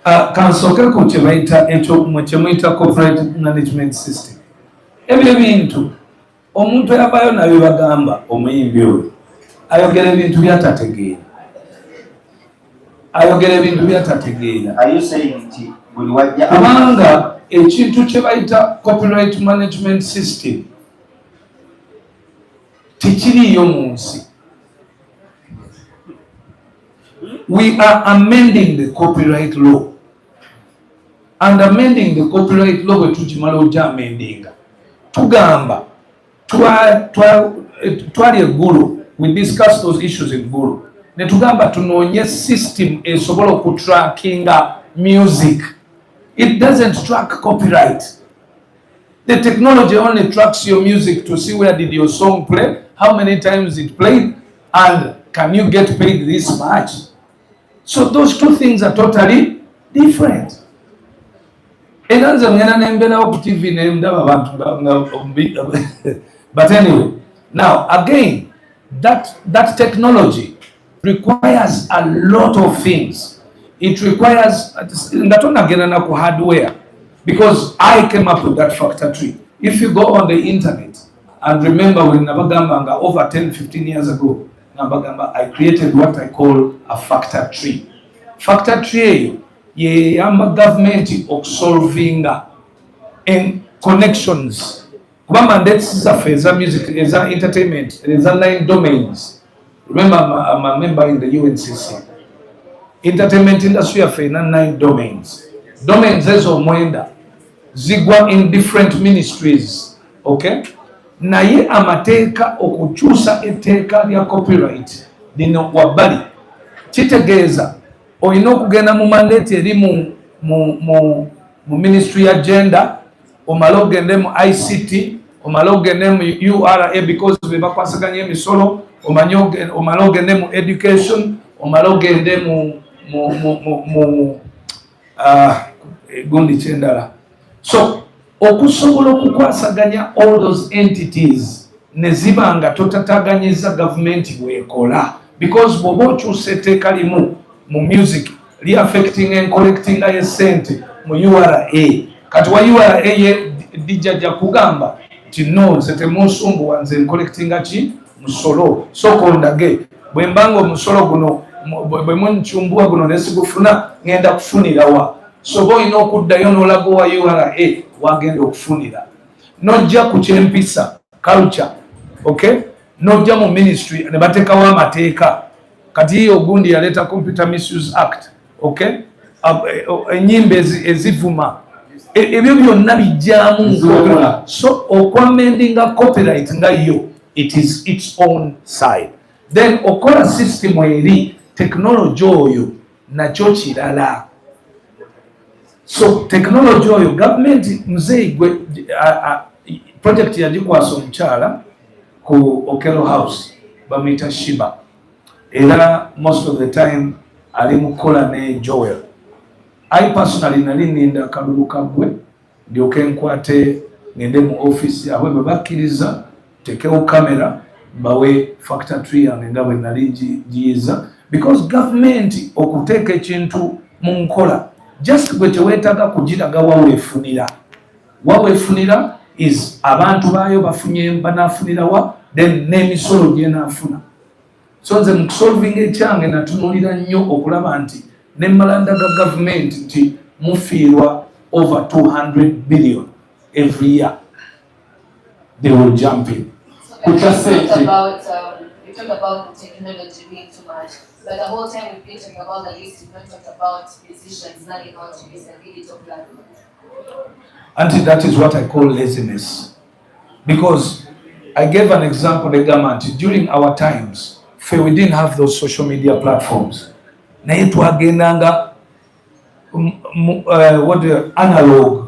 Kansoke ku kyebayita corporate management system. Ebyo bintu omuntu yabayo nabyo bagamba omuyimbi oyo ayogera ebintu byatategeera. Are you saying kubanga ekintu kyebayita copyright management system tikiriyo mu nsi. We are amending the copyright law. And amending the copyright law wetukimala ojja amendinga. Tugamba twali eggulu, we discussed those issues in Gulu. Ne tugamba tunoonye system esobola okutrackinga music. It doesn't track copyright. The technology only tracks your music to see where did your song play, how many times it played, and can you get paid this much. So those 2 things are totally different. But anyway, now again, that technology requires a lot of things. It requires hardware, because I came up with that factor tree. If you go on the internet and remember when Nabagambanga over 10-15 years ago, I created what I call a factor tree. Factor tree ye government of solving and connections. Mandates is a music, is a entertainment, there is a 9 domains. Remember, I'm a member in the UNCC. Entertainment industry have 9 domains. Domains is omwenda zigwa in different ministries. Okay? Naye amateeka okukyusa etteeka lya copyright lino wabbali kitegeeza olina okugenda mu mandate eri mu ministry ya gender, omala ogende mu ICT, omala ogende mu URA because be bakwasaganya emisolo, omala ogende mu education, omala ogende mu gundi kyendala. So okusobola okukwasaganya all those entities ne ziba nga totataganyiza government bwekola, because bw'oba okyusa etteeka limu mu music li affecting and collecting a sente mu URA, kati wa URA ye dijja kugamba ti no nze temunsumbuwa nze ncollectinga ki musolo, so kondage bwe mbanga omusolo guno bwe munkyumbuwa guno nesigufuna ngenda kufunirawa. So boyina okuddayo n'olago wa URA wagenda okufunira, nojja ku kyempisa culture, okay, nojja mu ministry ne bateekawo amateeka. Kati ogundi yaleta Computer Misuse Act, okay, enyimba ezivuma ebyo byonna bijjaamu nkola. So okwamendinga copyright nga yo, it is its own side. Then okola system eri technology oyo nakyo kirala. So technology oyo government mzee project yagikwasa omukyala ku Okelo House bamuyita Shiba. Era most of the time ali mukola ne Joel. I personally nali ninda akalulu kagwe ndyoke nkwate ngende mu office abwe babakkiriza tekewo kamera bawe factor tree yange nga bwe nali giyiza, because government okuteeka ekintu mu nkola just gwe teweetaaga kugiraga waweefunira is abantu baayo banaafunira wa then n'emisolo gyenaafuna. So nze mu kusolving ekyange natunuulira nnyo okulaba nti ne malanda ga government nti mufiirwa over 200 billion every year. They will jump in. So we talk about the technology being too much, but the whole time we've been talking about the list, we've not talked about musicians learning how to use a digital platform. And that is what I call laziness. Because I gave an example, the government, during our times, we didn't have those social media platforms. Naye twagendanga analog.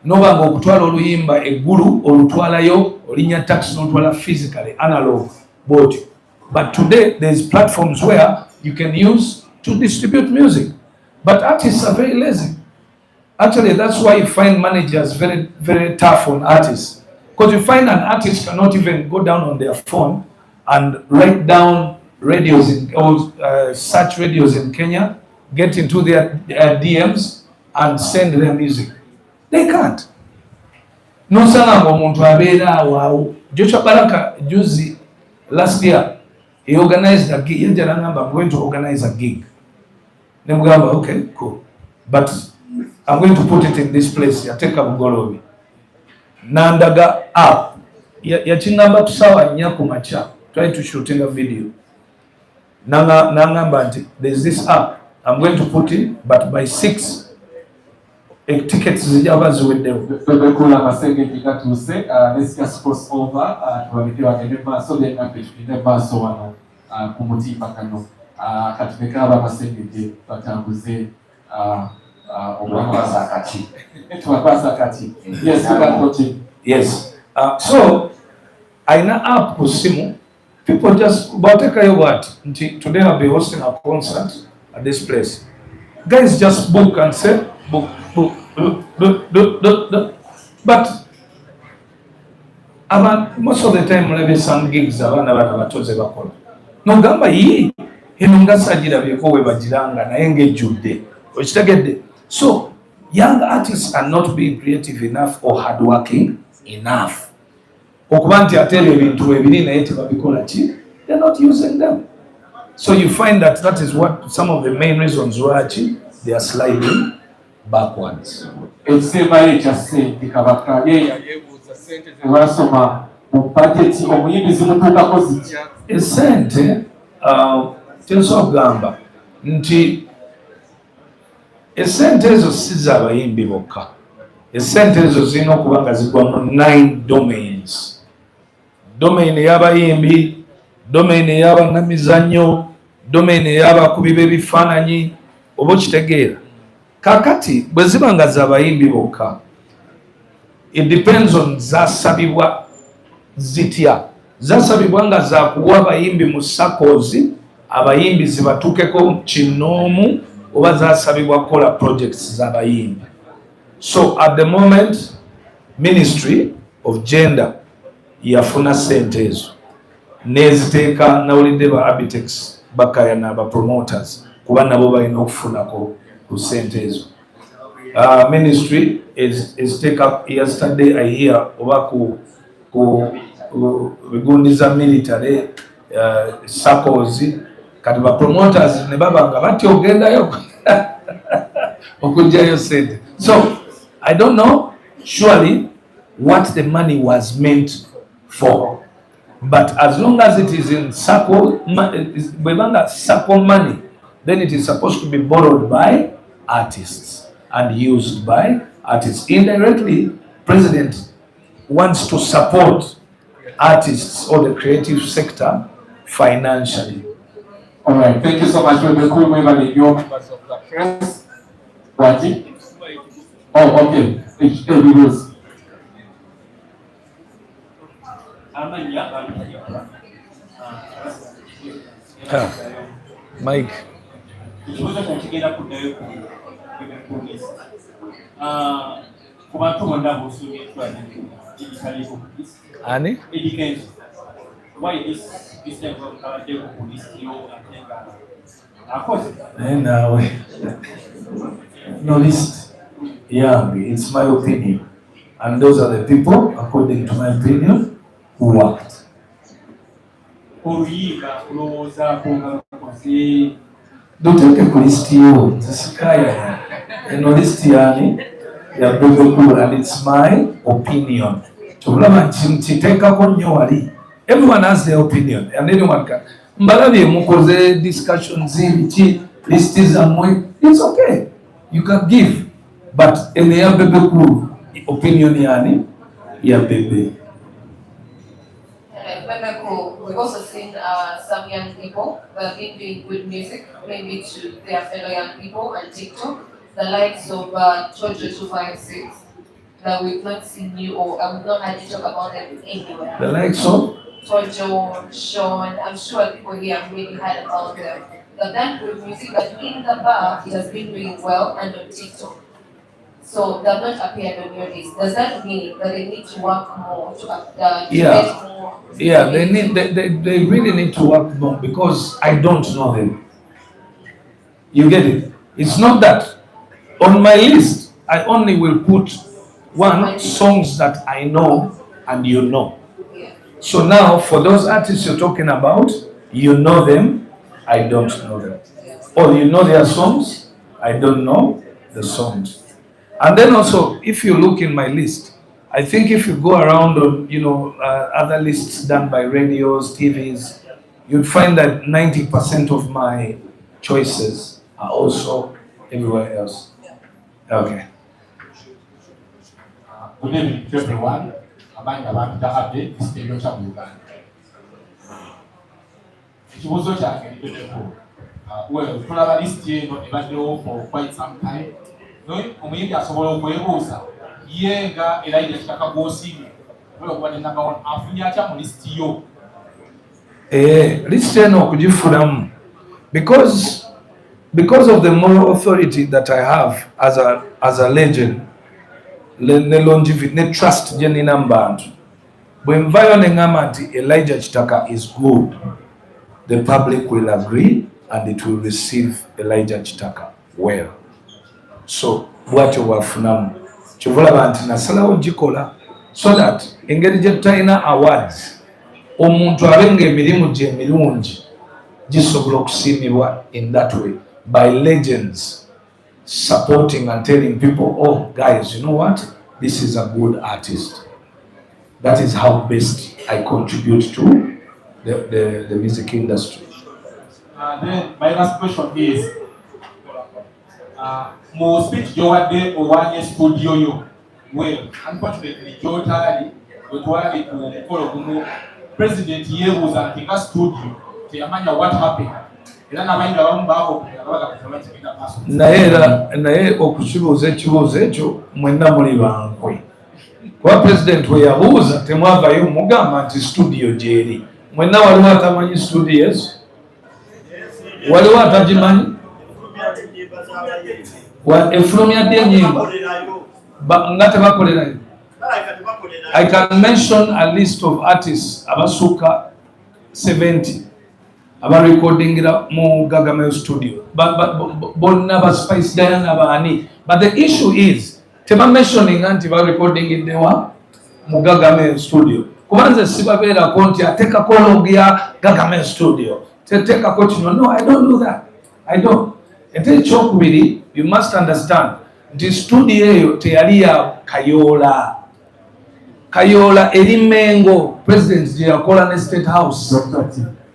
Nobanga okutwala oluyimba eggulu olutwalayo olinya taxi n'otwala physically analog board. But today there's platforms where you can use to distribute music. But artists are very lazy. Actually, that's why you find managers very, very tough on artists. Because you find an artist cannot even go down on their phone and write down radios search radios in Kenya, get into their DMs and send their music. They can't. No sana muntu abera wao. Joshua Baraka juzi last year he organized a gig. I'm going to organize a gig. Nemugamba, okay, cool. But I'm going to put it in this place. Ya take up Golobi. Nandaga app. Ya chingamba tusawa nyaku macha. Try to shoot in a video. Nangamba there's this app. I'm going to put in, but by 6 tickets zijaba ziweddewo. Bebekula Masenge Kigatuse, let's just cross over to the so they can be the baso wano kumutimba kano katumekaba Masenge batambuze Tuwapasa kati. Yes, you can continue. Yes. So aina app kusimu, people just bateka yo what? Today I'll be hosting a concert at this place. Guys just book and say book. But most of the time maybe some gigs abana batoze bakola. No gamba yi enunga sajira byeko we bagiranga naye ngejjudde. Okitegedde. So young artists are not being creative enough or hardworking enough. Okuba nti atele ebintu ebiri naye tebabikola ki? They're not using them. So you find that is what some of the main reasons why they are sliding backwards. Ekisema ekya ssente kabaka yeebuuza ssente zebasoma mu bajeti omuyimbi zimutuukako zitya? Essente tensobola kugamba nti essente ezo si z'abayimbi bokka. Essente ezo zirina okuba nga zigwa mu 9 domains. Domain ey'abayimbi, domain ey'abannamizannyo, domain ey'abakubi b'ebifaananyi, oba okitegeera. Kakati bwe ziba nga z'abayimbi bokka, it depends on zasabibwa zitya. Zasabibwa nga zakuwa abayimbi mu sakozi, abayimbi zibatuukeko kinnoomu, oba zasabibwa kukola projects z'abayimbi. So at the moment, Ministry of Gender yafuna ssente ezo n'eziteeka nawulidde ba Abitex bakayana ba promoters kuba nabo balina okufunako ku ssente ezo. Ministry is take up yesterday I hear oba ku bigundi za military SACCOs kati ba promoters ne baba nga bati ogendayo okujjayo ssente. So I don't know surely what the money was meant for, but as long as it is in SACCO money, then it is supposed to be borrowed by artists and used by artists. Indirectly, President wants to support artists or the creative sector financially. All right, thank you so much. We'll be cool with your members of the press. Wati? Oh, okay. Videos. Mike. Ekibuuzo kino kigenda kuddayo ku list. Ku bantu bonna b'osuubye ekitaliiko ku list. Ani? Education. Why this time abaddeko ku list yo ate nga akoze? Naawe. No list. Yeah, it's my opinion. And those are the people, according to my opinion, who worked. Oluyiga kulowoozaako nga lukoze. Don't take a list you. This guy, no list yani. Ya Bebe Cool, and it's my opinion. Everyone has their opinion, and anyone can. Mbalabi mukoze discussions in lists it's okay. You can give, but in the Bebe Cool opinion yani, ya Bebe. Bebe Cool, we've also seen some young people that have been doing good music, maybe to their fellow young people on TikTok. The likes of Jojo256 that we've not seen you or I've not had you talk about them anywhere. The likes of Jojo, Sean, I'm sure people here have really heard about them. They've done good music, but in the bar, it has been doing well and on TikTok. So they've not appeared on your list. Does that mean that they need to work more to get more? Yeah, they really need to work more because I don't know them. You get it? It's not that. On my list, I only will put one songs that I know and you know. So now, for those artists you're talking about, you know them, I don't know them. Or you know their songs, I don't know the songs. And then also, if you look in my list, I think if you go around on, other lists done by radios, TVs, you'd find that 90% of my choices are also everywhere else. Okay. Good evening to everyone. Abandi abantu takadde ekiteeyo kya mu Uganda. Ekibuuzo kyange ni Bebe. Tulaba lisiti eno ebaddewo for quite some time. Omuyimbi asobola okwebuuza ye nga era ekitaka gw'osiimye okuba ne number one afunye atya mu lisiti yo? Lisiti eno okugifulamu because of the moral authority that I have as a legend, ne longevity, ne trust je nina mu bantu. Bwe nvayo ne ngamba nti Elijah Kitaka is good, the public will agree and it will receive Elijah Kitaka well. So bwatyo bwafunamu kyovulaba nti nasalawo gikola so that engeri gye tutalina awards omuntu abenga emirimu gye emirungi gisobola okusiimibwa in that way by legends supporting and telling people, oh guys, you know what, this is a good artist. That is how best I contribute to the music industry. Then my last question is, more speech Joade or one studio yo. Well, unfortunately, Jotari, Jotari, President Yews and Tika Studio, Tiamania, what happened? naye okukibuuza ekibuuzo ekyo mwenna muli bankwe kuba president we yabuuza temwavayo mugamba nti studio gyeri mwenna waliwo atamanyi studio ezo waliwo atagimanyi efulumya dde enyimba nga tebakolerayo. I can mention a list of artists abasuka 70 aba recording mu Gagame studio bonna ba Spice Diana baani, but the issue is tema mentioning anti ba recording in dewa mu Gagame studio kubanza sibabeera konti ateka kologia Gagame studio teteka ko kino. No, I don't do that. I don't. Ate chokubiri, you must understand the studio eyo teyali ya Kayola Erimengo president je yakola ne State House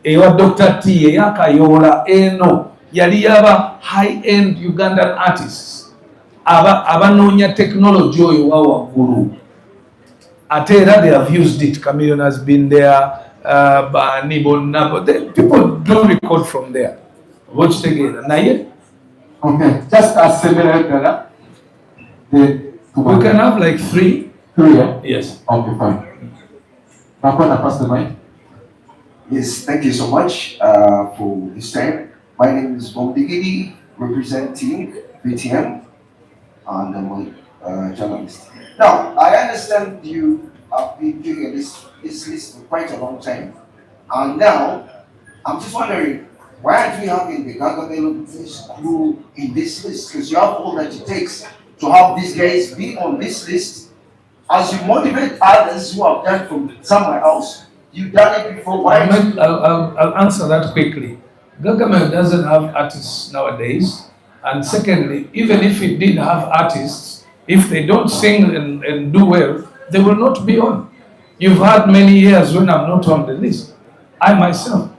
ewa Dr. T eya Kayola eno yali yaba high end Ugandan artists abanoonya technology oyo wa waggulu ate era they have used it. Chameleon has been there, Bani Bonnabo, people do record from there. Watch together naye. Okay, just a similar we can have like 3. 3, yeah? Yes. Okay, fine. Nakona, pass the mic. Yes, thank you so much for this time. My name is Bob Digidi. representing BTM and journalist. Now, I understand you have been doing this list for quite a long time, and now I'm just wondering, why aren't we having the Gargamel crew in this list? Because you have all that it takes to have these guys be on this list. As you motivate others who have done from somewhere else, you've done it before. Why? I'll answer that quickly. Gargamel doesn't have artists nowadays. And secondly, even if it did have artists, if they don't sing and do well, they will not be on. You've had many years when I'm not on the list. I myself.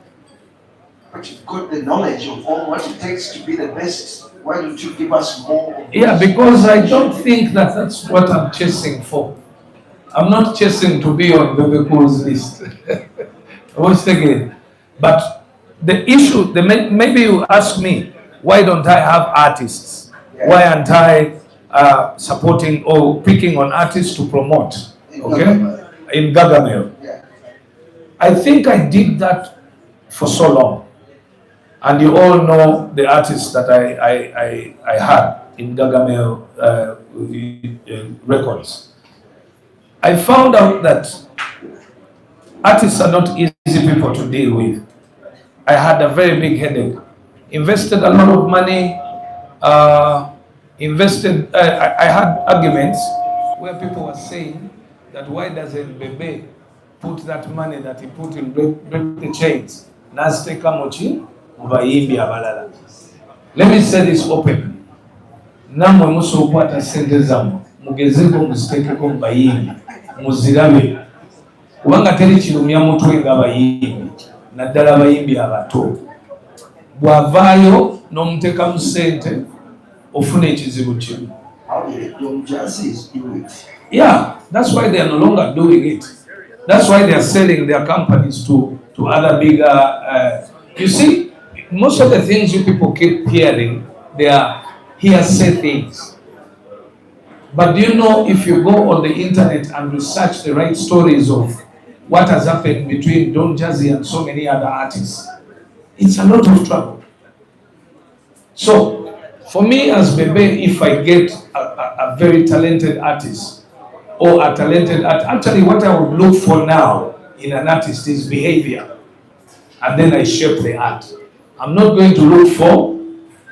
But you've got the knowledge of all what it takes to be the best. Why don't you give us more? Yeah, because I don't think that that's what I'm chasing for. I'm not chasing to be on Bebe Cool's list. Once again. But the issue, maybe you ask me, why don't I have artists? Yeah. Why aren't I supporting or picking on artists to promote? Okay? In Gargamel. Yeah. I think I did that for so long. And you all know the artists that I had in Gargamel records. I found out that artists are not easy people to deal with. I had a very big headache. Invested a lot of money. I had arguments where people were saying that why doesn't Bebe put that money that he put in Break the Chains? Let me say this open. Namwe musokwata sente zammwe mugezeko muziteekeko mu bayimbi muzirabe kubanga teri kirumya mutwe ng'abayimbi naddala abayimbi abato bw'avaayo n'omuteeka mu ssente ofuna ekizibu kimu. Yeah, that's why they are no longer doing it. That's why they are selling their companies to other bigger. You see, most of the things you people keep hearing, they are hearsay things. But do you know, if you go on the internet and research the right stories of what has happened between Don Jazzy and so many other artists, it's a lot of trouble. So, for me as Bebe, if I get a very talented artist or a talented artist, actually what I would look for now in an artist is behavior. And then I shape the art. I'm not going to look for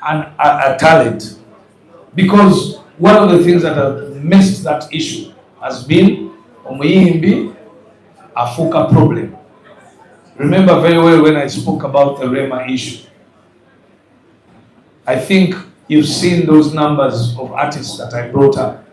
a talent, because one of the things that have missed that issue has been omuyimbi afuka problem. Remember very well when I spoke about the Rema issue. I think you've seen those numbers of artists that I brought up.